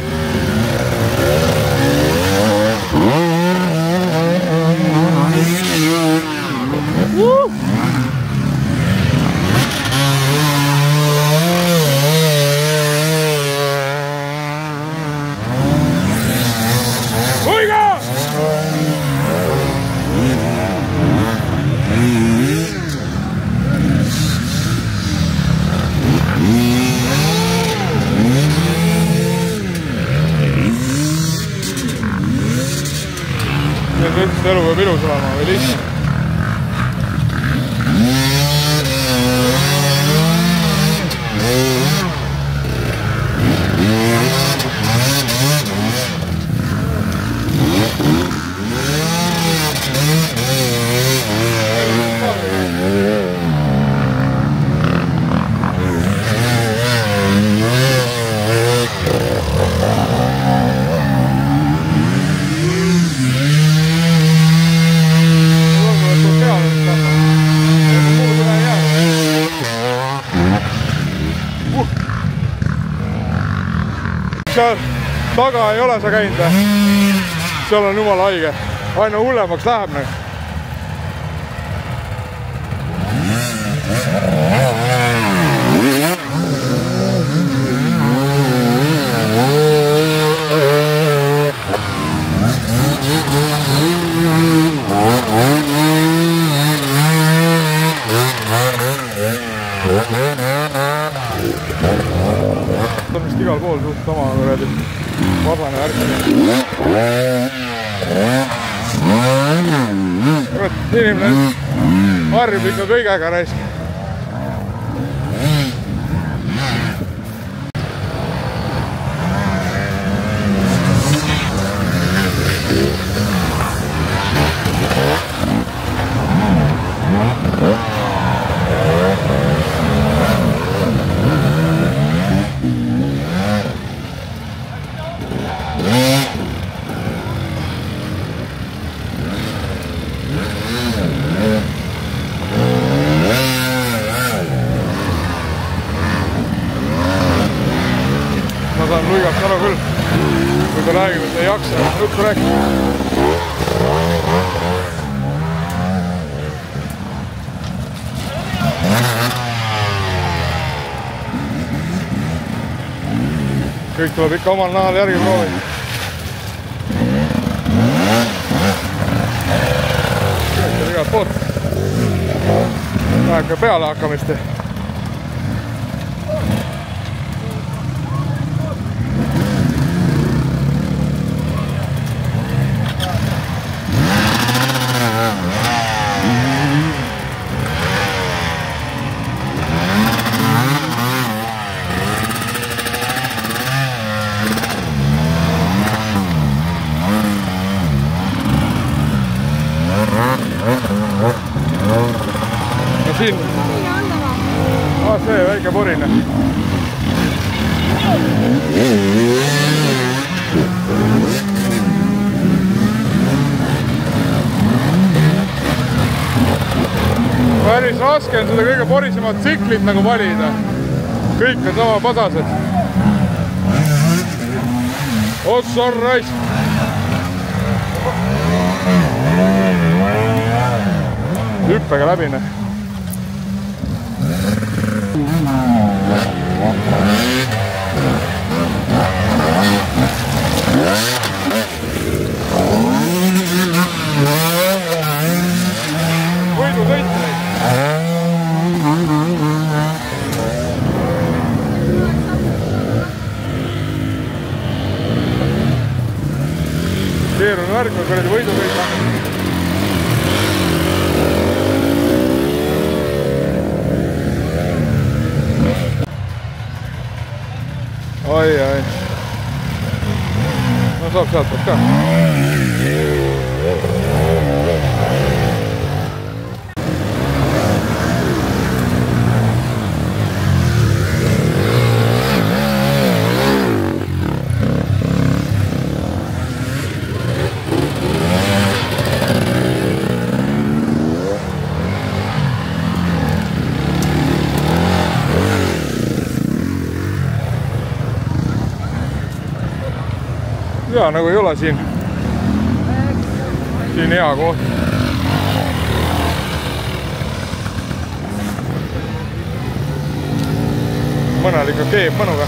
Elu peab ilus olema või lihtne. Seal taga ei ole sa käinud. Seal on jumala haige. Aina hullemaks läheb. On vist igal pool suht sama vabane värk. Inimene harjub ikka kõigega raisk. Ma saan luigast aru küll, kui ta räägib, et ei jaksa juttu rääkida. Kõik tuleb ikka omal nahal järgi proovida. Igalt poolt. Läheb ka peale hakkamist. see väike porine. Päris raske on seda kõige porisemat tsiklit nagu valida. Kõik on sama pasased. Ossor raisk. Hüppega läbine. Võidu sõit neid. Keeruline värk, kui kuradi võidu sõit on. Ai. No saab sealt ka. Ja nagu ei ole siin hea koht. Mõnel ikka keeb mõnuga.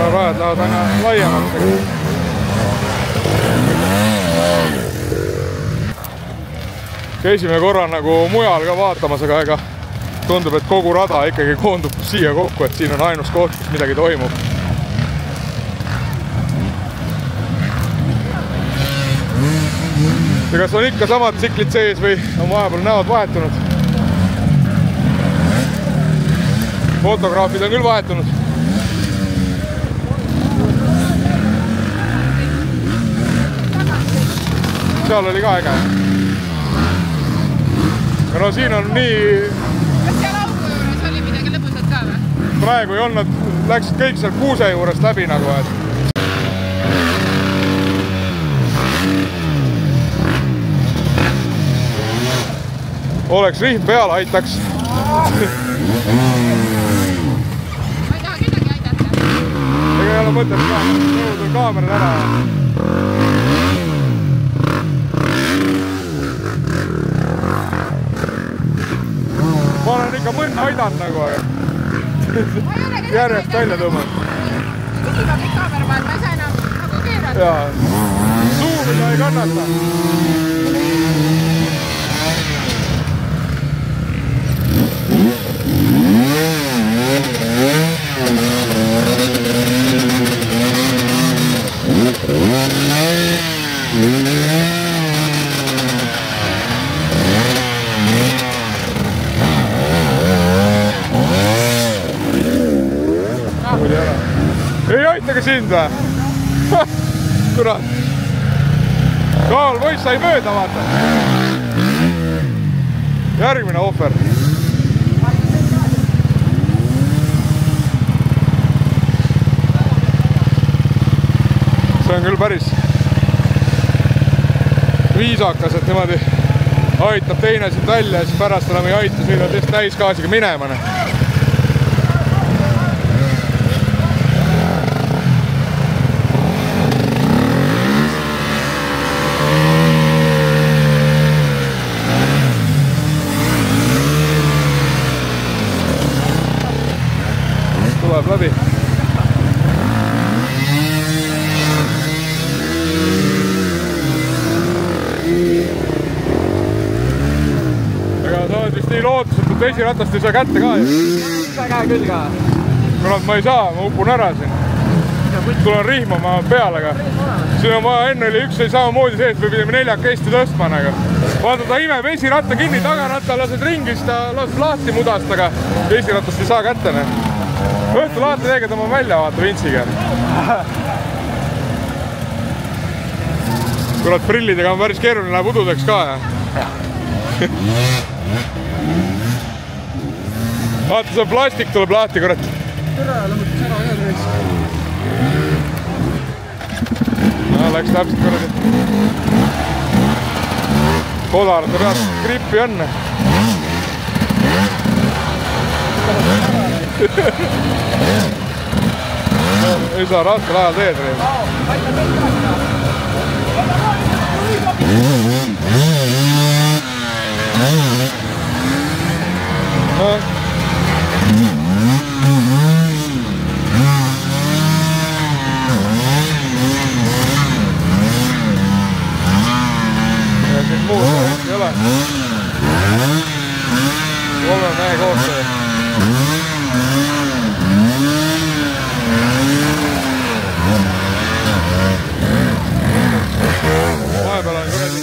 Rajad lähevad aina laiemaks. Käisime korra nagu mujal ka vaatamas, aga tundub, et kogu rada ikkagi koondub siia kokku, et siin on ainus koht, kus midagi toimub. Ja kas on ikka samad tsiklid sees või on vahepeal näod vahetunud? Fotograafid on küll vahetunud. Seal oli ka äge. No siin on nii... Kas seal auto juures oli midagi lõbusat ka või? Praegu ei olnud, läksid kõik seal kuuse juurest läbi nagu, et... Oleks rihm peal, aitaks. Ma ei taha kedagi aidata. Ega ei ole mõtet ka, nõudul kaamerad ära. Ma olen ikka mõnda aidanud nagu, aga järjest välja tõmmanud. Küsima kõik kaamera vahel, ma ei saa enam nagu keerata. Jaa, suumida ei kannata. Ei aitagi sind või? Kurat. Kaal poiss sai mööda, vaata. Järgmine ohver. See on küll päris viisakas, et niimoodi aitab teine sind välja ja siis pärast enam ei aita, sõidad just täisgaasiga minema. Tuleb läbi. Ega sa oled vist nii lootusetult esiratast ei saa kätte ka ju? Sa käe küll ka. Kurat, ma ei saa, ma upun ära siin. Tulen rihmama peale ka. siin on vaja, enne oli üks oli samamoodi see, et me pidime 4 kesti tõstma nagu. Vaata, ta imeb esiratta kinni, tagaratta lased ringis, ta laseb lahti mudast, aga esiratast ei saa kätte. Õhtul ATV-ga tõmbame välja, vaata Vintsiga. Kurat, prillidega on päris keeruline, läheb ududeks ka. Vaata, see plastik tuleb lahti, kurat. Läks täpselt kuradi. Kodarate pealt grippi on. Ei saa raskel ajal teed. Muud ei ole. Kolme mehe koostöö. Vahepeal on kuradi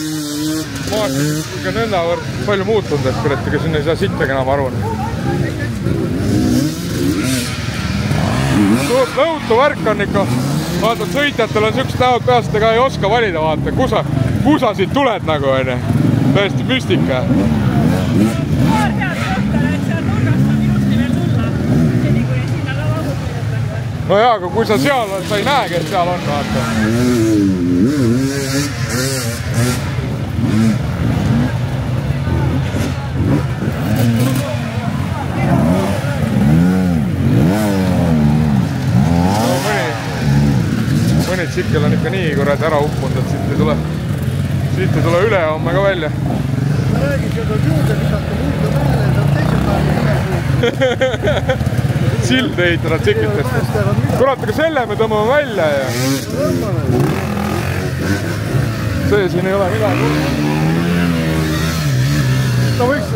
maastik ikka nõndavõrd palju muutunud, et kurat, ega sinna ei saa sittagi enam aru. Suurt nõutu värk on ikka. Vaatad, sõitjatel on siuksed näod peast, ega ei oska valida, vaata, kusa siit tuled nagu, on. Tõesti müstika. Paar head kohtale, et seal nurgast on ilusti veel tulla, seni kui sinna lavagu püüdetakse. No jaa, aga kui sa seal on, sa ei näegi, et seal on, vaata. Mõni tsikkel on ikka nii kurad ära uppunud, et siit ei tule üle homme ka välja. Ma räägin, et on juurde visata muudda peale, et on teisel päeval. Sild ehitada tsiklitest. Kurat, aga selle me tõmbame välja ja... See siin ei ole midagi. No võiks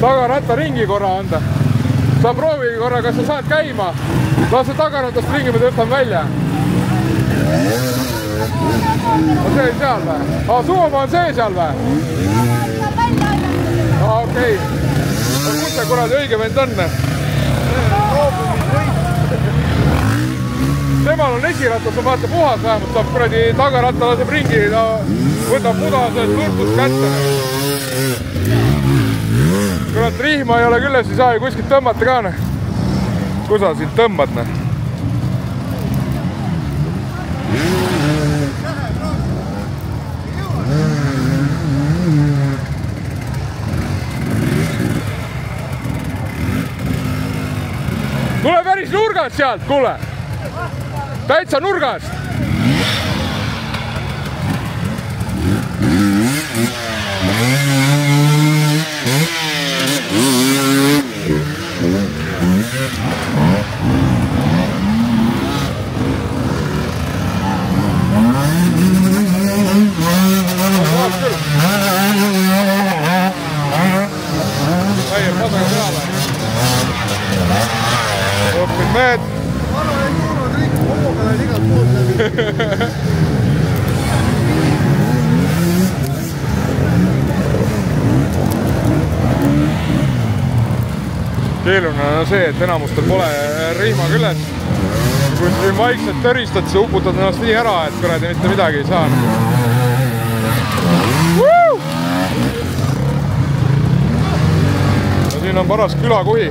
tagaratta ringi korra anda. Sa proovi korra, kas sa saad käima. Lase tagaratast ringi, me tõstame välja. On see seal või? Suuma on see seal või? Okei. Kus see kuradi õige vend on? Temal on esiratas, on vaata puhas vähemalt, saab kuradi tagaratta laseb ringi, ta võtab muda sellest lurtust kätte. Kurat, rihma ei ole küll, siis ei saa ju kuskilt tõmmata ka. Kus sa siit tõmbad? Tule päris nurgast sealt, kuule! Täitsa nurgast! Aier, pasaga peale! Õppid mehed! Vana ei kuulnud riik, hooga lähen igalt poolt läbi. Keeluline on see, et enamustel pole rihma küljes. Kui siin vaikselt töristad, siis uputad ennast nii ära, et kuradi mitte midagi ei saa. Ja siin on paras külakuhi.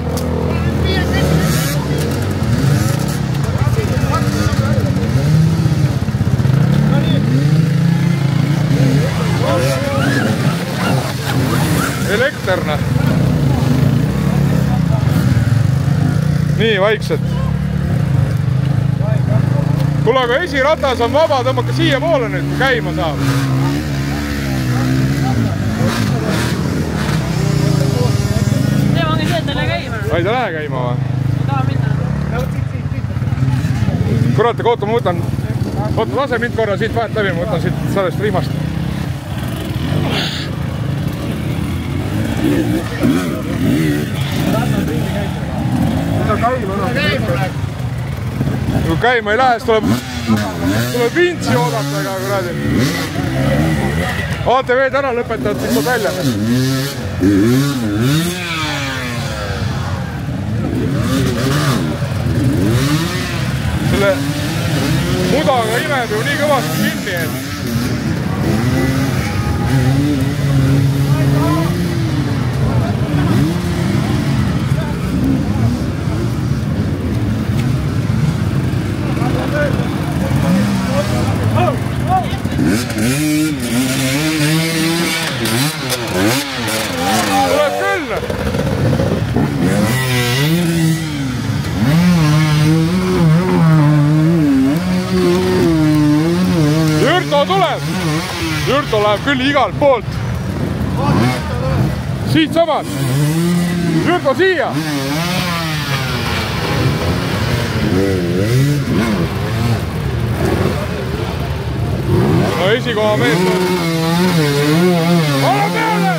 Elektrne. Nii vaikselt. Kuule, aga esiratas on vaba, tõmmake siia poole nüüd, kui käima saab. Teema ongi see, et ta ei lähe käima. Ei, ta lähe käima või? Ma tahan minna. Kurat, aga oota, ma võtan... Oota, lase mind korra siit vahet läbi, ma võtan siit sellest rihmast. Kui käima ei lähe, siis tuleb tuleb vintsi oodata, ega kuradi. ATV-d ära lõpetavad, siis tuleb välja. Selle mudaga imeb ju nii kõvasti kinni, et tuleb küll! Jürto tuleb! Jürto läheb küll igalt poolt! Siit samad! Jürto siia! No esikoha mees on. Ole peale!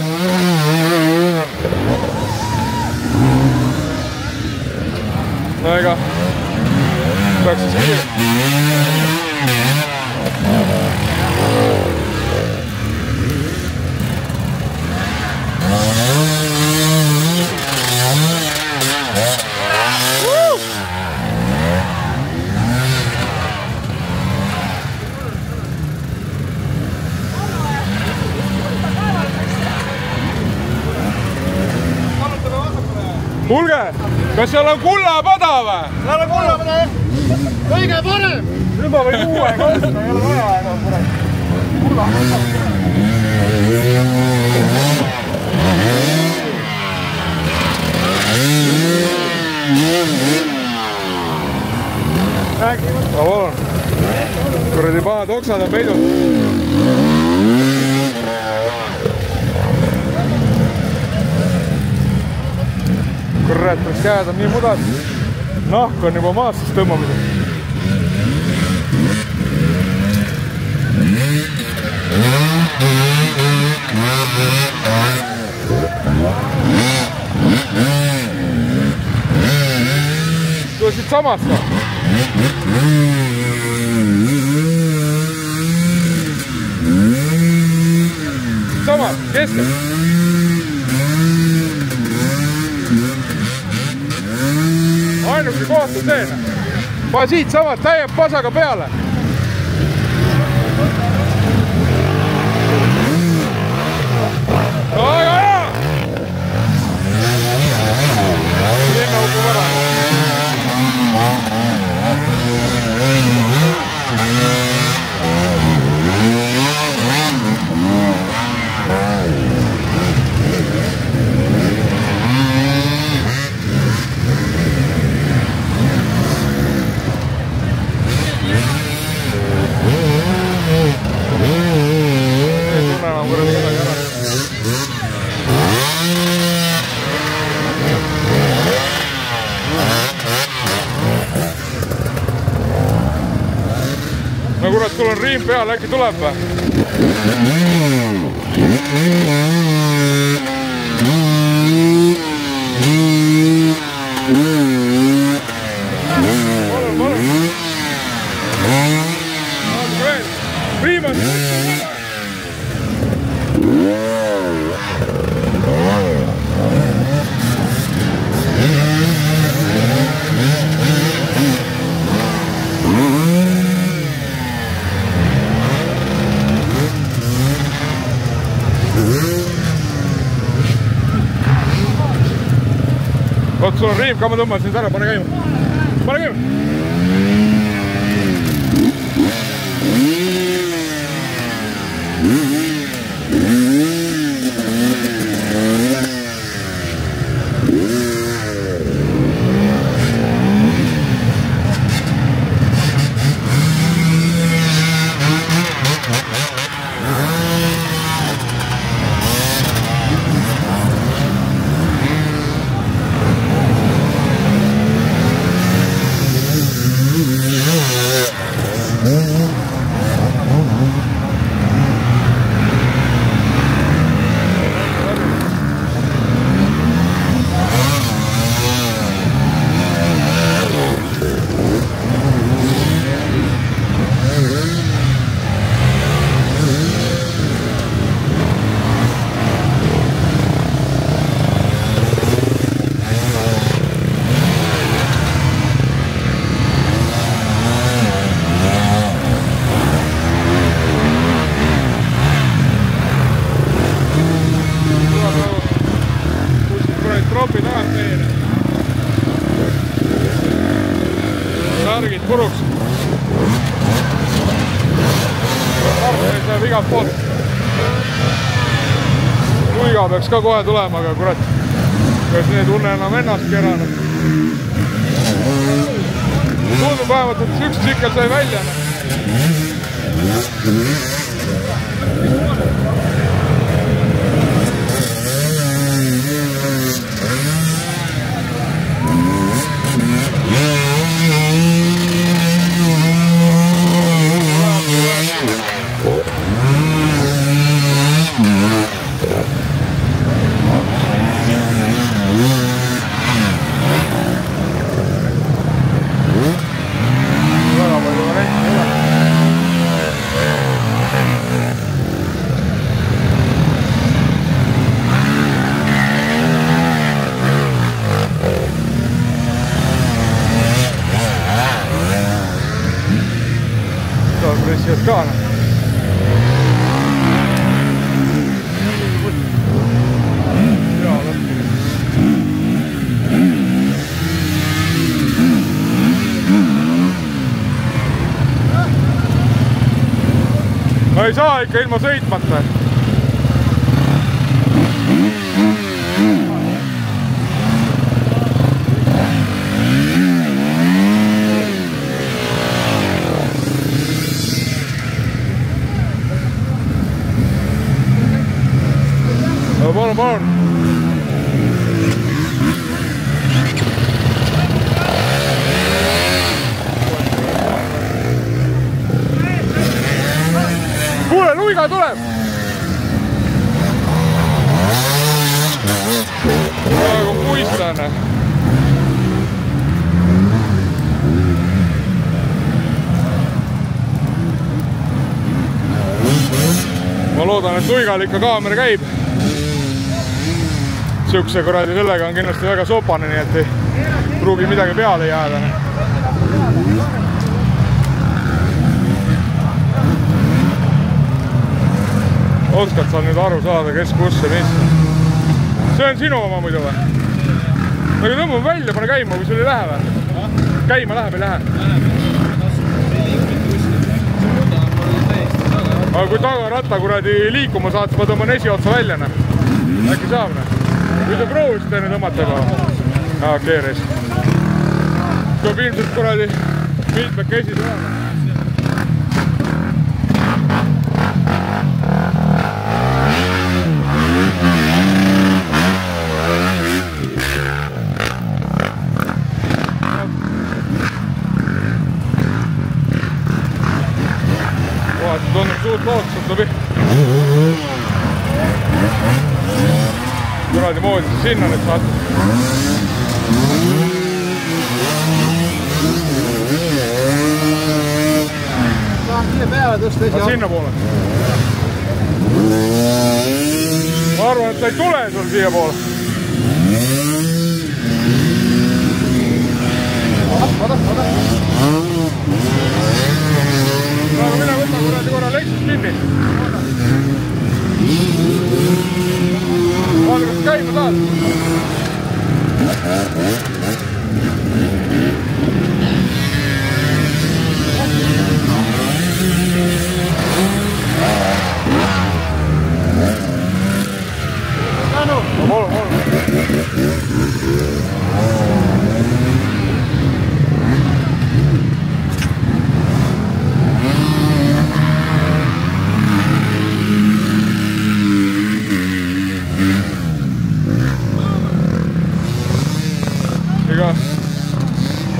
No ega peaks siis kiire. Kuulge, kas seal on kullapada või? Seal on kullapada, jah. Kõige parem! Nüüd ma võin uue kasutada, ei ole vaja enam kuradi. Kullapada. Räägi. Ma palun. Kuradi pahad oksad on peidud. Kurat, käed on nii mudad. Nahk on juba maas, siis tõmbamisel. Tule siit samast. Samast, keskel. Ainuke kohtu teen. Ma siit samad täieb pasaga peale. Aga jaa! Linna upub ära. No kurat, sul on riim peal, äkki tuleb või? Palun. Riim on! Oot, sul on riim ka, ma tõmban sind ära, pane käima. Pane käima! viga peaks ka kohe tulema, aga kurat, kas need tunne enam ennastki ära. Tundub vähemalt, et üks tsikkel sai välja. Pressivad ka. No ei saa ikka ilma sõitmata. Palun. Kuule, luiga tuleb! Praegu puistane. Ma loodan, et luigal ikka kaamera käib. Siukse kuradi sellega on kindlasti väga sopane, nii et ei pruugi midagi peale jääda. Oskad sa nüüd aru saada, kes kus ja mis? See on sinu oma muidu või? Aga tõmbame välja, pane käima, kui sul ei lähe või? Käima läheb, ei lähe? Aga kui tagaratta kuradi liikuma saad, siis ma tõmban esiotsa välja. Äkki saab? Kui te proovisite enne tõmmata ka? Keeris. Tuleb ilmselt kuradi mitmed käisid olema. Kohati tundub suurt lootust läbi. Kuradi moodi sinna nüüd saad. Sinna poole. Ma arvan, et ta ei tule sul siia poole. Aga mine võtta kuradi korra leksust kinni. Vaata, kas käima saad? Palun.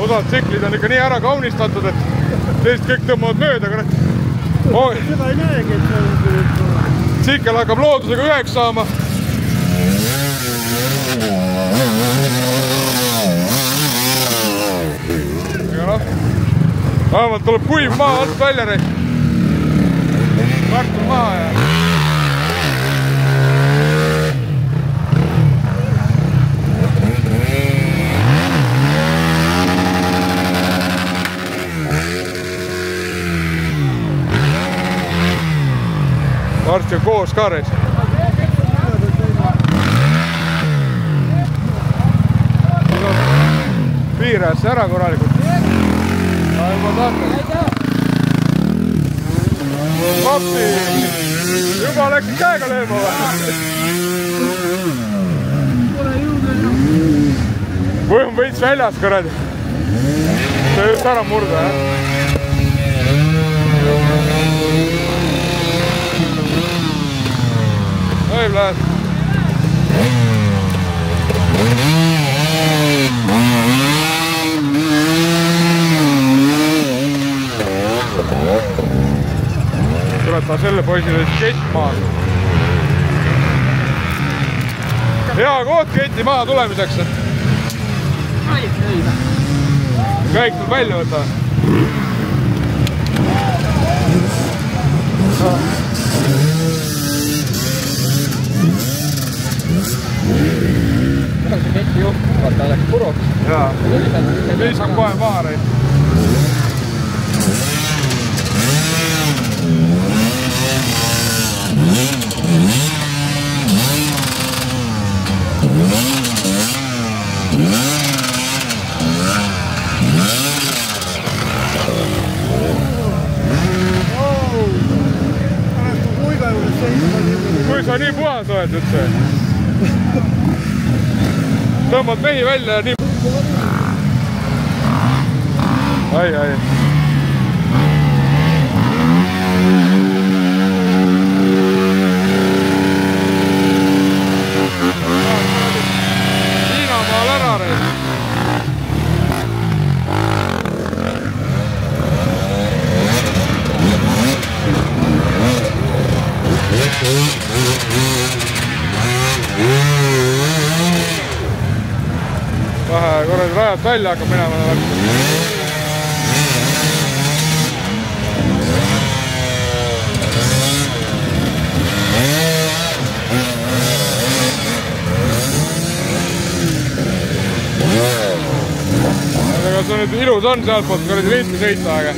Osad tsiklid on ikka nii ära kaunistatud, et teist kõik tõmbavad mööda. Seda ei näegi, et see on... Tsikkel hakkab loodusega üheks saama. Aga noh, vähemalt tuleb kuiv maa alt välja reis. Kartul maha ja... Varsti on koos ka reis. Piirajasse ära korralikult. Juba tahta. appi! Juba läks käega lööma või? Või on veits väljas, kuradi. See just ära murda, jah? Võib lähed. Kurat, ma selle poisile kett maha. Hea koht keti maha tulemiseks. Kõik tuleb välja võtta. See keti juht, vaata, läks puruks. Jaa, liisab kohe maha reid. Kui sa nii puhas oled üldse? Tõmbad mehi välja ja nii... Ai. Hiinamaal ära reid. Vähe korrali rajalt välja hakkab minema. Aga see nüüd ilus on sealtpoolt korrali listi sõita, aga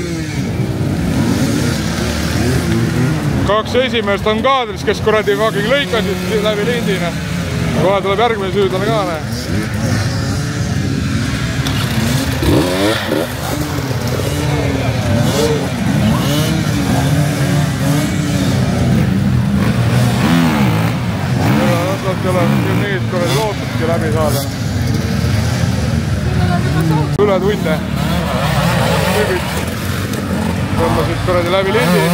kaks esimest on kaadris, kes korrali fucking lõikasid läbi lindina. Kohe tuleb järgmine süüdlane ka, ne? Nad ei ole niist korrali lootustki läbi saada. Üle tunde. Tõmbasid korrali läbi lindi.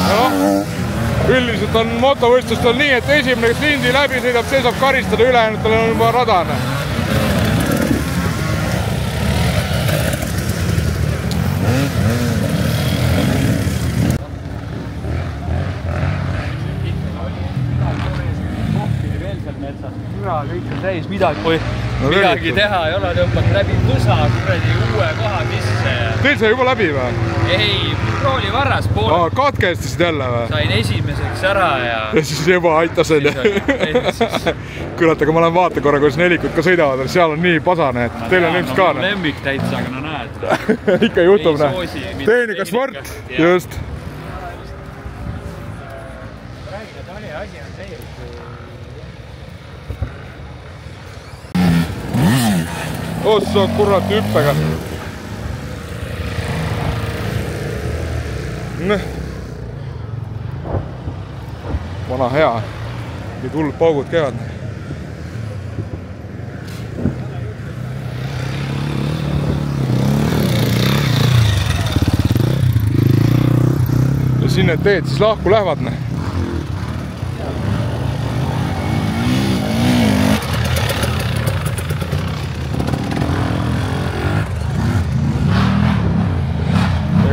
Ja noh, üldiselt on motovõistlustel nii, et esimene, kes lindi läbi sõidab, see saab karistada, ülejäänutel on juba radane. Kõik on täis, midagi teha ei ole, tõmbad läbi pusa, kuradi uue koha sisse. Teil sai juba läbi või? Ei, rooli varras pool. Katkestasid jälle või? Sain esimeseks ära ja siis juba aitasin. Kurat, aga ma lähen vaata korra, kuidas nelikud ka sõidavad, seal on nii pasane, et teil on ilmselt ka. Lemmik täitsa, aga no näed. Ikka juhtub, näe. Tehnika sport, just. Ossa kurat hüppega. Vana hea. Nii hullud paugud käivad. Ja siin need teed siis lahku lähevad.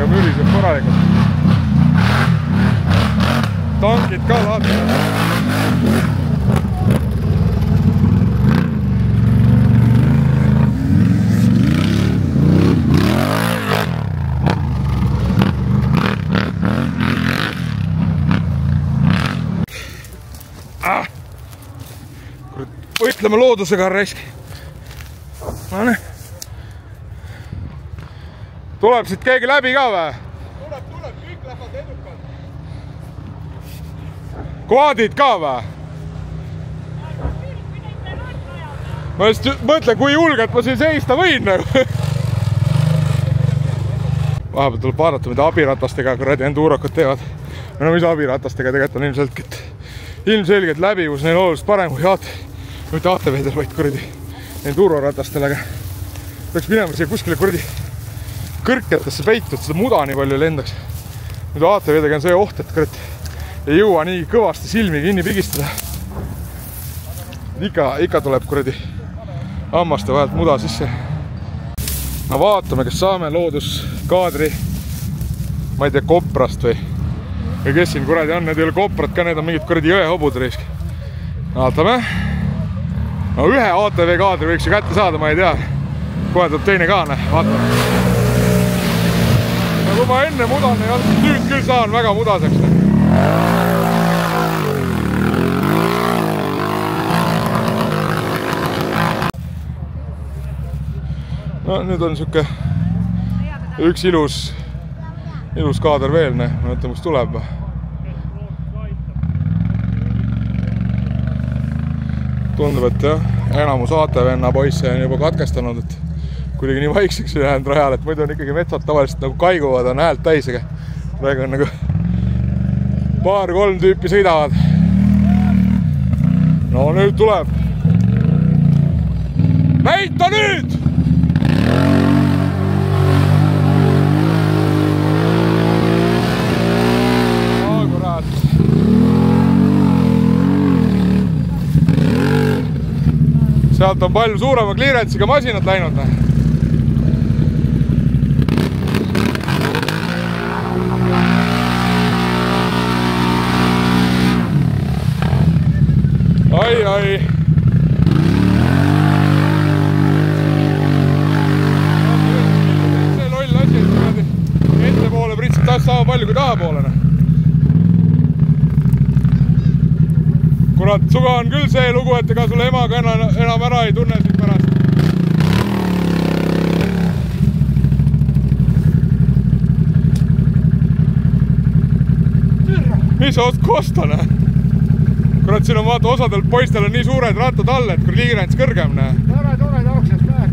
Müriseb korralikult. Tankid ka lahti. Võitleme loodusega, raisk. Tuleb siit keegi läbi ka või? Tuleb, kõik lähevad edukalt. Kvaadid ka või? Ma just mõtlen, kui julgelt ma siin seista võin. vahepeal tuleb vaadata, mida abiratastega kuradi endurokad teevad. No mis abiratastega tegelikult on ilmselgelt läbivus neil oluliselt parem kui mitte ATV-del, vaid kuradi enduroratastel, aga peaks minema siia kuskile kuradi kõrketesse peitud, seda muda nii palju lendaks. Nüüd ATV-dega on see oht, et kurat ei jõua nii kõvasti silmi kinni pigistada. Ikka tuleb kuradi hammaste vahelt muda sisse. No vaatame, kas saame looduskaadri, ma ei tea, koprast või kes siin kuradi on, need ei ole koprad ka, need on mingid kuradi jõehobud risk. Vaatame. No ühe ATV kaadri võiks ju kätte saada, ma ei tea. Kohe tuleb teine ka, vaatame. No kui ma enne mudan ei olnud, nüüd küll saan väga mudaseks. No nüüd on siuke üks ilus kaader veel, ma mõtlen, kus tuleb. Tundub, et jah, enamus ATV-na poisse on juba katkestanud, et kuidagi nii vaikseks ei jäänud rajal, et muidu on ikkagi metsad tavaliselt nagu kaiguvad, on häält täis, aga praegu on nagu 2-3 tüüpi sõidavad. No nüüd tuleb. Näita nüüd! Sealt on palju suurema clearance'iga masinad läinud. Ai. See loll asi, et ette poole pritsib taas sama palju kui taha poole. Kurat, suga on küll see lugu, et ega sulle emaga enam ära ei tunne siin pärast. Mis sa oot kosta, näe? Kurat, siin on vaata, osadel poistel on nii suured rattad all, et kui liigirants kõrgem, näe. Tore jooksest näe.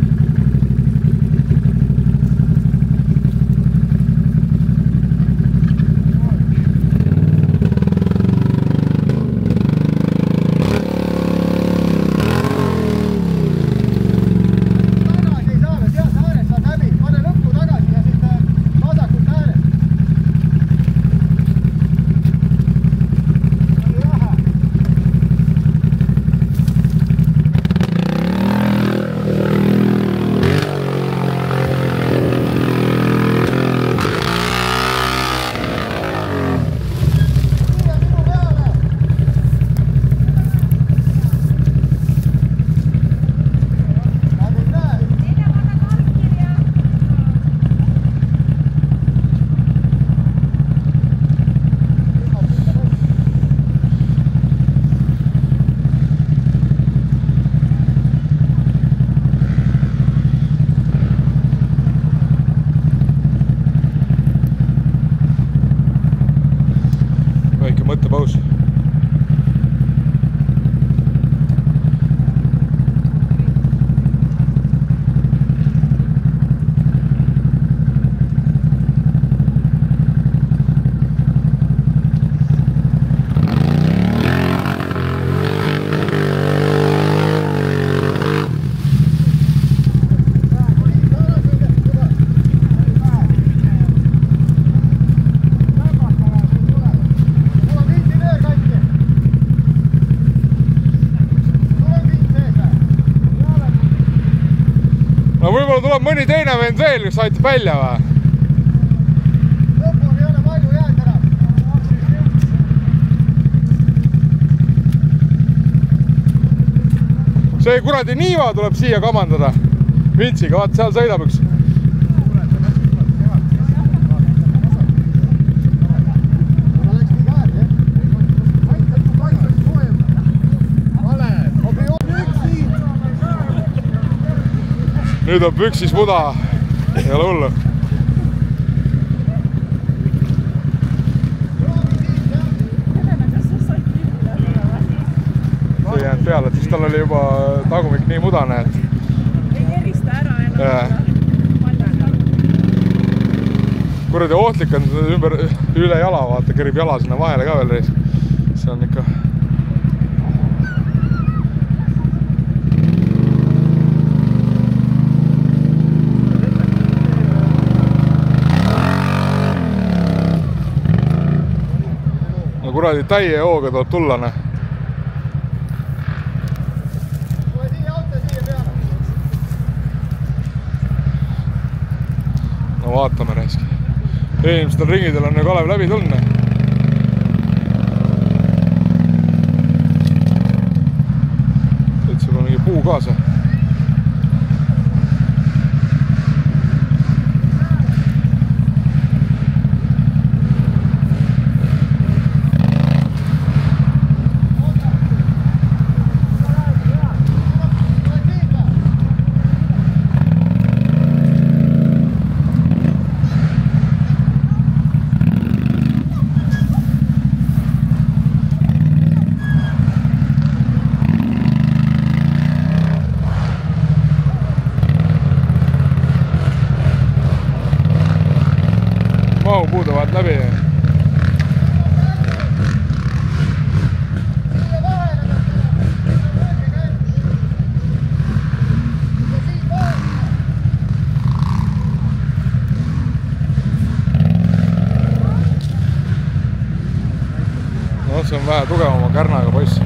Mõttepaus. Võib-olla tuleb mõni teine vend veel, kes aitab välja või? Lõpuni ei ole palju jääd ära. See kuradi Niiva tuleb siia kamandada. Vintsiga, vaat seal sõidab üks. Nüüd on püksis muda, ei ole hullu. See ei jäänud peale, et siis tal oli juba tagumik nii mudane, et... Ei erista ära enam. kuradi ohtlik on ümber üle jala, vaata, kerib jala sinna vahele ka veel reis. See on ikka. No kuradi täie hooga tuleb tulla, ne. No vaatame reiski. Eelmistel ringidel on Kalev läbi tulnud. Et sul on mingi puu kaasa. Puuduvad läbi. No see on vähe tugevama kärnaga poiss.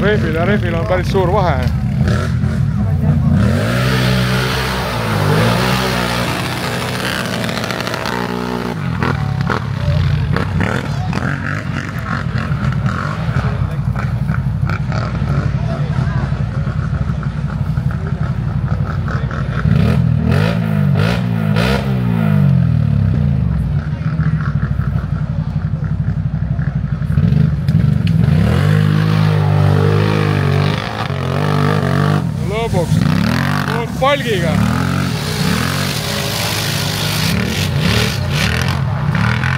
Rehvil ja rehvil on päris suur vahe. Palgiga.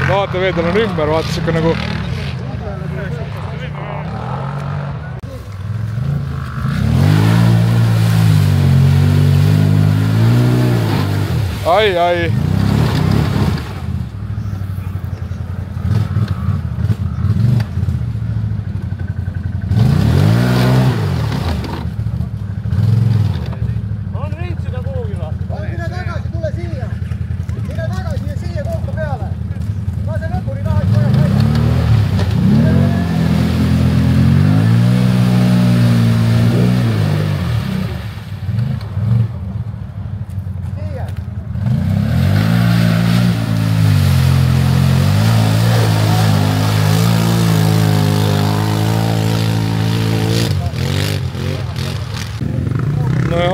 Vaateveedel on ümber, vaatas ikka nagu ai.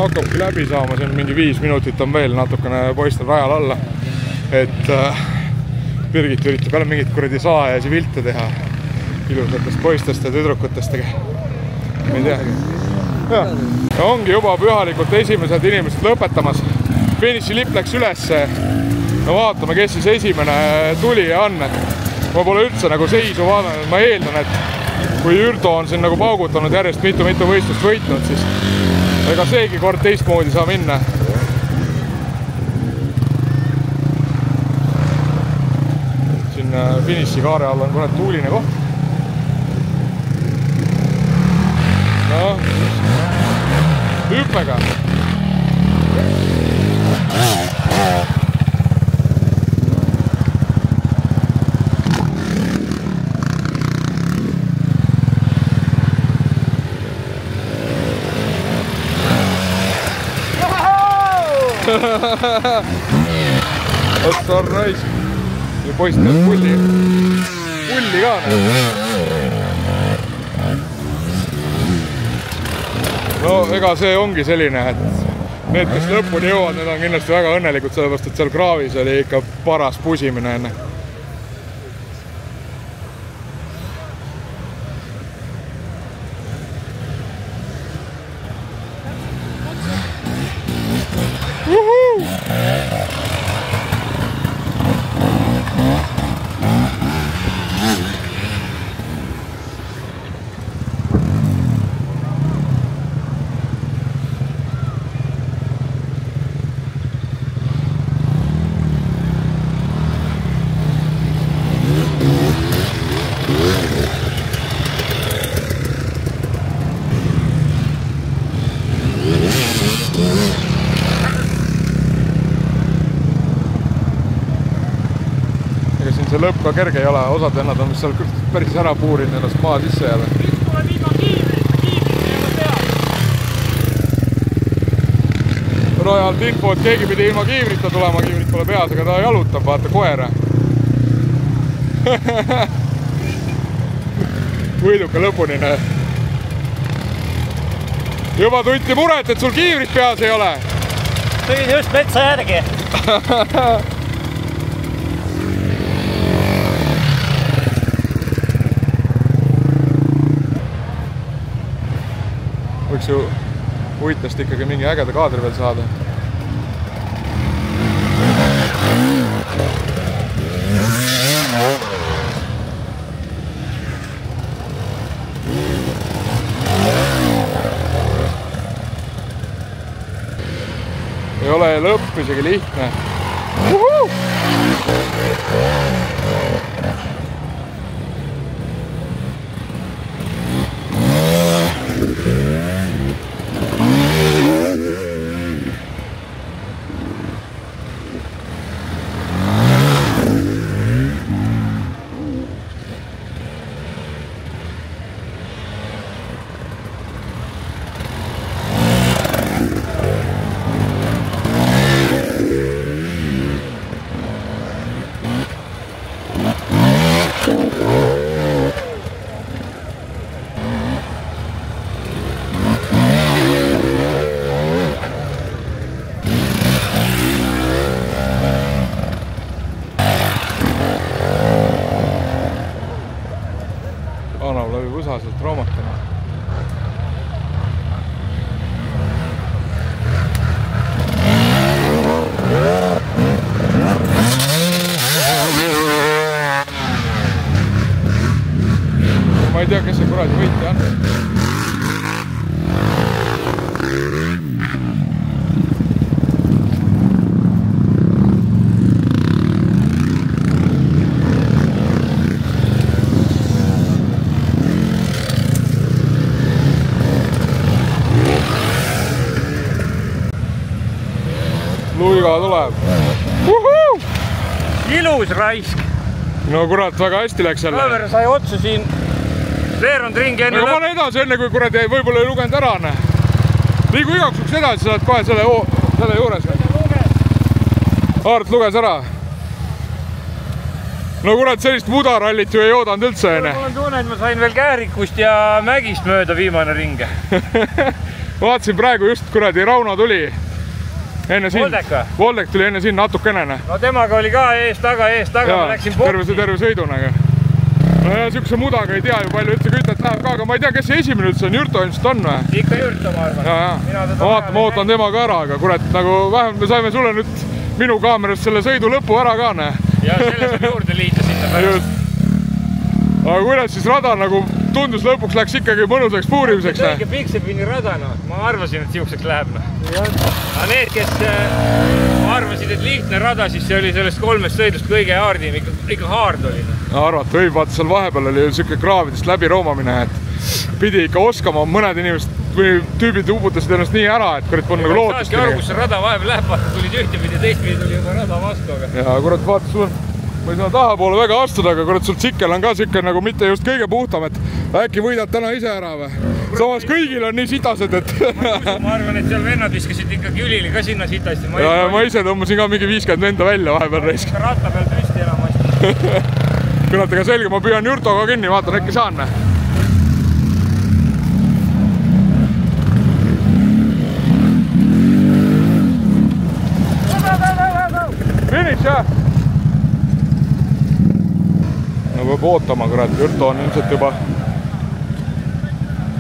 Hakkabki läbi saama, see on mingi 5 minutit on veel natukene poistel rajal alla. Et Birgit üritab jälle mingit kuradi saajasi vilte teha ilusatest poistest ja tüdrukutest. Ma ei teagi. Ja ongi juba pühalikult esimesed inimesed lõpetamas. Finišilipp läks ülesse. No vaatame, kes siis esimene tulija on. Ma pole üldse nagu seisu vaadanud. Ma eeldan, et kui Ürto on siin nagu paugutanud järjest mitu võistlust võitnud, siis ega seegi kord teistmoodi saa minna. Siin finišikaare all on kohe tuuline koht. No, hüppega. Otsa on raisk. Ja poiss teeb pulli ka. No ega see ongi selline, et need, kes lõpuni jõuavad, need on kindlasti väga õnnelikud, sellepärast, et seal kraavis oli ikka paras pusimine enne. ega siin see lõpp ka kerge ei ole, osad vennad on seal päris ära puurinud ennast maa sisse jälle. Nüüd tuleb ilma kiivrit ei ole peal. Rajalt info, et keegi pidi ilma kiivrita tulema, kiivrit pole peas, aga ta jalutab, vaata koera. Võiduka lõpuni, näe. Juba tunti muret, et sul kiivrit peas ei ole. Tõin just metsa järgi. Võiks ju uitast ikkagi mingi ägeda kaadri veel saada. Ei ole lõpp isegi lihtne. Annab läbi võsa sealt raamatuna. Ma ei tea, kes see kuradi võitja on. Luiga tuleb. Ilus raisk. No kurat, väga hästi läks jälle. Kaamer sai otsu siin veerund ringi enne lõpp. Aga pane edasi enne, kui kuradi võib-olla ei lugenud ära. Liigu igaks juhuks edasi, saad kohe selle juures. Aart luges ära. No kurat, sellist mudarallit ju ei oodanud üldse enne. Mul on tunne, et ma sain veel Käärikust ja Mägist mööda viimane ringe. Vaatasin praegu just kuradi Rauno tuli. Voldek või? Voldek tuli enne siin natukenene. No temaga oli ka ees taga, ma läksin pokki. Terve sõidunega. No ja siukse mudaga ei tea ju palju üldse kütet läheb ka, aga ma ei tea, kes see esimene üldse on, Jürto ilmselt on või? Ikka Jürto, ma arvan. Ma ootan temaga ära, aga kurat, nagu vähemalt me saime sulle nüüd minu kaamerast selle sõidu lõpu ära ka, ne? Ja selle saab juurde liita sinna pärast. Aga kuidas siis rada nagu tundus lõpuks läks ikkagi mõnusaks puurimiseks? Õige Piksepini rada, no. Ma arvasin, et siukseks läheb, no. Aga need, kes arvasid, et lihtne rada, siis see oli sellest 3 sõidust kõige haardim, ikka haard oli. Arvata võib, vaata seal vahepeal oli siuke kraavidest läbi roomamine, et pidi ikka oskama, mõned inimesed või tüübid uputasid ennast nii ära, et kurat polnud nagu lootust. Saadki aru, kus see rada vahepeal läheb, tulid ühtepidi, teistpidi tuli juba rada vastu. Ja kurat, vaata sul ma ei saa tahapoole väga astuda, aga kurat sul tsikkel on ka siuke nagu mitte just kõige puhtam, et äkki võidad täna ise ära või? Samas kõigil on nii sitased, et... Ma arvan, et seal vennad viskasid ikkagi ülili ka sinna sitasti. Ja ma ise tõmbasin ka mingi 50 venda välja vahepeal reisk. Ratta peal püsti enamasti. Kurat, aga selge, ma püüan Jürtoga kinni, vaatan, äkki saan. Finish, jah? No peab ootama, kurat, Jürto on ilmselt juba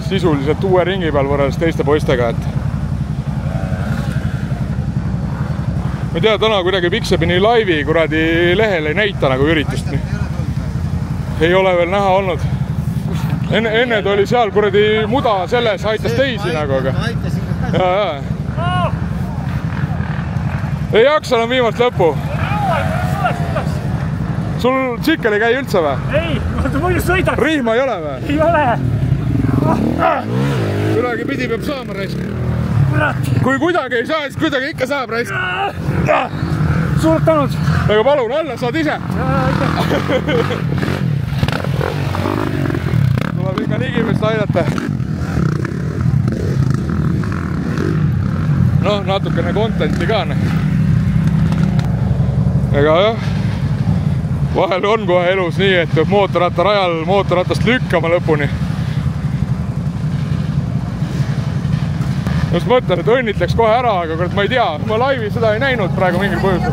sisuliselt uue ringi peal võrreldes teiste poistega, et ma ei tea, täna kuidagi Piksepini laivi kuradi lehel ei näita nagu üritust. Ei ole veel näha olnud. Enne ta oli seal kuradi muda selles, aitas teisi nagu, aga... Ei jaksa enam viimast lõppu. Sul tsikkel ei käi üldse või? Ei, ma muidu sõidan. Rihma ei ole või? Ei ole. Ülegi pidi peab saama raisk. kui kuidagi ei saa, siis kuidagi ikka saab, raisk. Suured tänud. Aga palun, alla saad ise. Tuleb ikka ligimest aidata. Noh, natukene contenti ka. Ega jah, vahel on kohe elus nii, et peab mootorrattarajal mootorratast lükkama lõpuni. Just mõtlen, et õnnitleks kohe ära, aga kurat ma ei tea, ma laivi seda ei näinud praegu mingil põhjusel.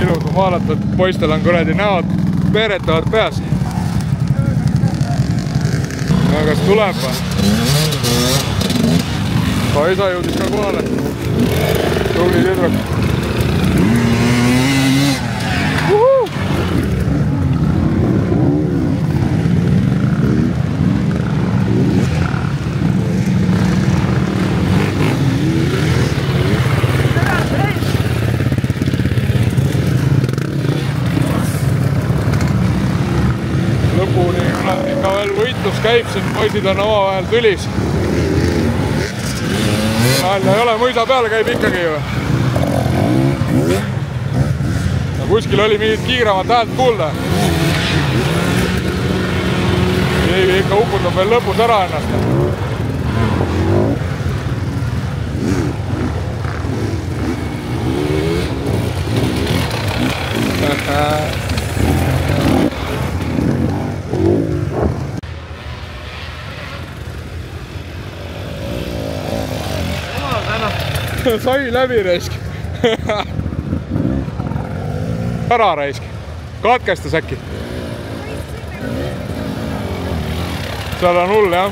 Ilus on vaadata, et poistel on kuradi näod peeretavad peas. No kas tuleb või? Ka isa jõudis ka kohale. Tubli tüdruk. Lõpuni ikka veel võitlus käib siin, poisid on omavahel tülis. Nalja ei ole, mõisa peale käib ikkagi ju. Ja kuskil oli mingit kiiremat häält kuulda. Keegi ikka uputab veel lõpus ära ennast. Sai läbi raisk. Ära raisk. Katkestas äkki. Seal on hull jah.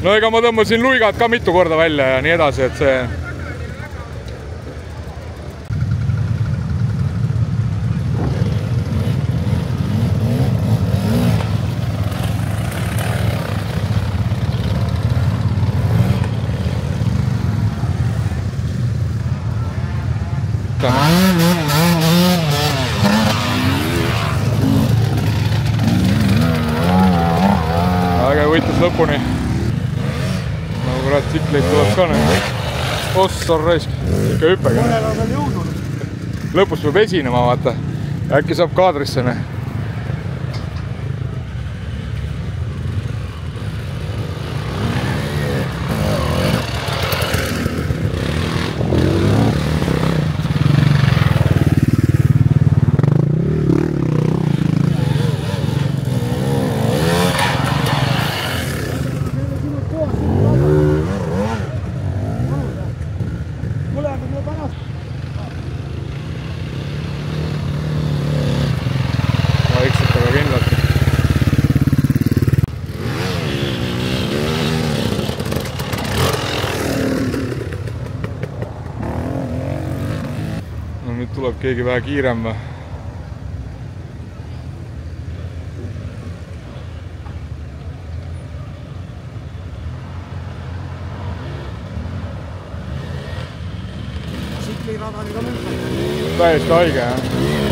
No ega ma tõmbasin luigad ka mitu korda välja ja nii edasi, et see... Äge võitlus lõpuni. No kurat, tsikleid tuleb ka näha. Ossar raisk, ikka hüppega. Lõpus peab esinema, vaata. Äkki saab kaadrisse. Vaikselt aga kindlalt. No nüüd tuleb keegi vähe kiirem või? Täiesti haige, jah.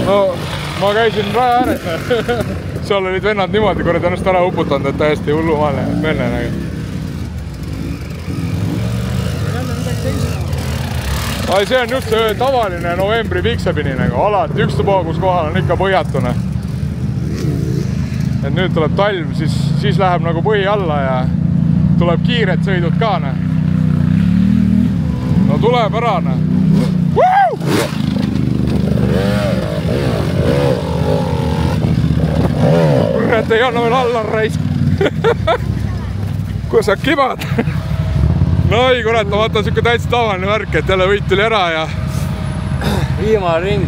No, ma käisin raja ääres. Seal olid vennad niimoodi korrad ennast ära uputanud, et täiesti hullu maale menne. See on just see tavaline novembri piksepini. Alati ükstapuha, kus kohal on ikka põhjatune. Et nüüd tuleb talv, siis läheb nagu põhi alla ja tuleb kiired sõidud ka. No tuleb ära. Kurat, ei anna veel alla raisk. Kus sa kibad? No ei, kurat, ma vaatan siuke täitsa tavaline värk, et jälle võit tuli ära ja... Viimane ring,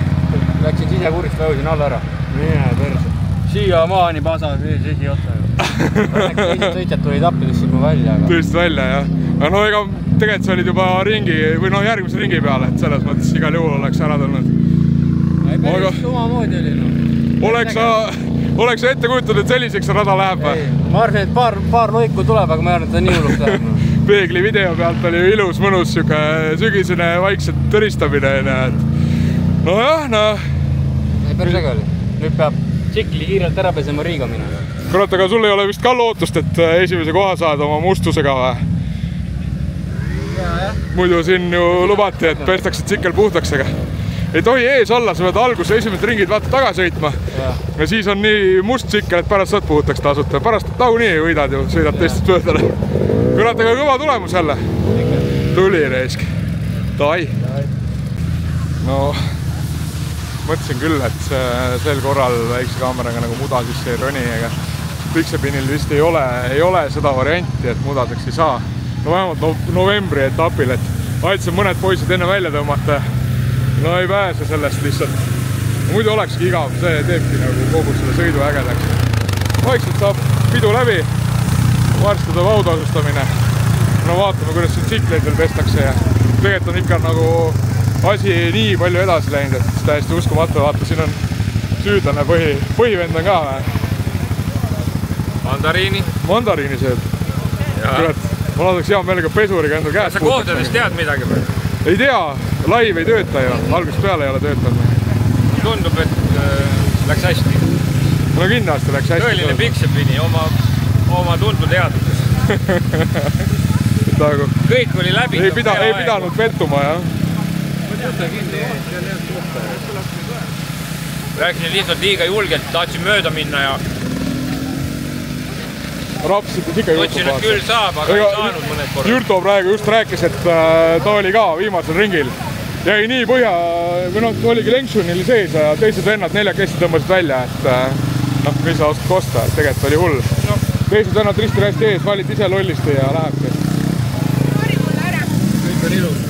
läksin sisekurist, väusin alla ära. Mine perse. Siia maani pasa, sisi otsa. Teised sõitjad tulid appi, tõstsid mu välja. Tõstsid välja, jah. No ega tegelikult sa olid juba ringi, või no järgmise ringi peale, et selles mõttes igal juhul oleks ära tulnud. Ei päris omamoodi oli, no. oleks ette kujutanud, et selliseks see rada läheb või? Ma arvan, et paar loiku tuleb, aga ma arvan, et ta nii hulluks läheb. Peegli video pealt oli ju ilus, mõnus siuke sügisene vaikselt tõristamine. Nojah, Ei, päris äge oli. Nüüd peab tsikli kiirelt ära pesema Riiga minema. kurat, aga sul ei ole vist ka lootust, et esimese koha saad oma mustusega või? Muidu siin ju lubati, et pestakse tsikkel puhtaks, aga ei tohi ees olla, sa pead alguse esimesed ringid vaata taga sõitma ja siis on nii must tsikkel, et pärast saad puhtaks tasuta. Pärast nagunii võidad ju, sõidad teistest möödale. Kurat, aga kõva tulemus jälle. Tuli reisk. Davai. No, mõtlesin küll, et sel korral väikse kaameraga nagu muda sisse ei roni, aga Piksepinil vist ei ole seda varianti, et mudaseks ei saa. No vähemalt novembri etapil, et aitasin mõned poisid enne välja tõmmata. No ei pääse sellest lihtsalt. Muidu olekski igav, see teebki nagu kogu selle sõidu ägedaks. Vaikselt saab pidu läbi, varsti tuleb autoasustamine. No vaatame, kuidas siin tsikleid veel pestakse ja tegelikult on ikka nagu asi nii palju edasi läinud, et täiesti uskumatu. Vaata, siin on süüdlane põhivend on ka või? Mandariini sööd. Kurat, ma laseks hea meelega pesuriga endal käest. Sa kohtadest tead midagi või? Ei tea, laiv ei tööta ju, algusest peale ei ole töötanud. Tundub, et läks hästi. No kindlasti läks hästi. Tõeline Piksepini oma tunduteaduses. Kõik oli läbi. Ei pidanud pettuma, jah. Rääkisin lihtsalt liiga julgelt, tahtsin mööda minna ja rapsides ikka võtsin, et küll saab, aga ei saanud mõned korrad. Jürto praegu just rääkis, et ta oli ka viimasel ringil. Jäi nii põhja, või noh, oligi lenksunil sees ja teised vennad neljakesti tõmbasid välja, et noh, mis sa oskad kosta, et tegelikult oli hull. Teised vennad risti-rästi ees, valid ise lollisti ja lähebki. Pari mulle ära. Kõik on ilus.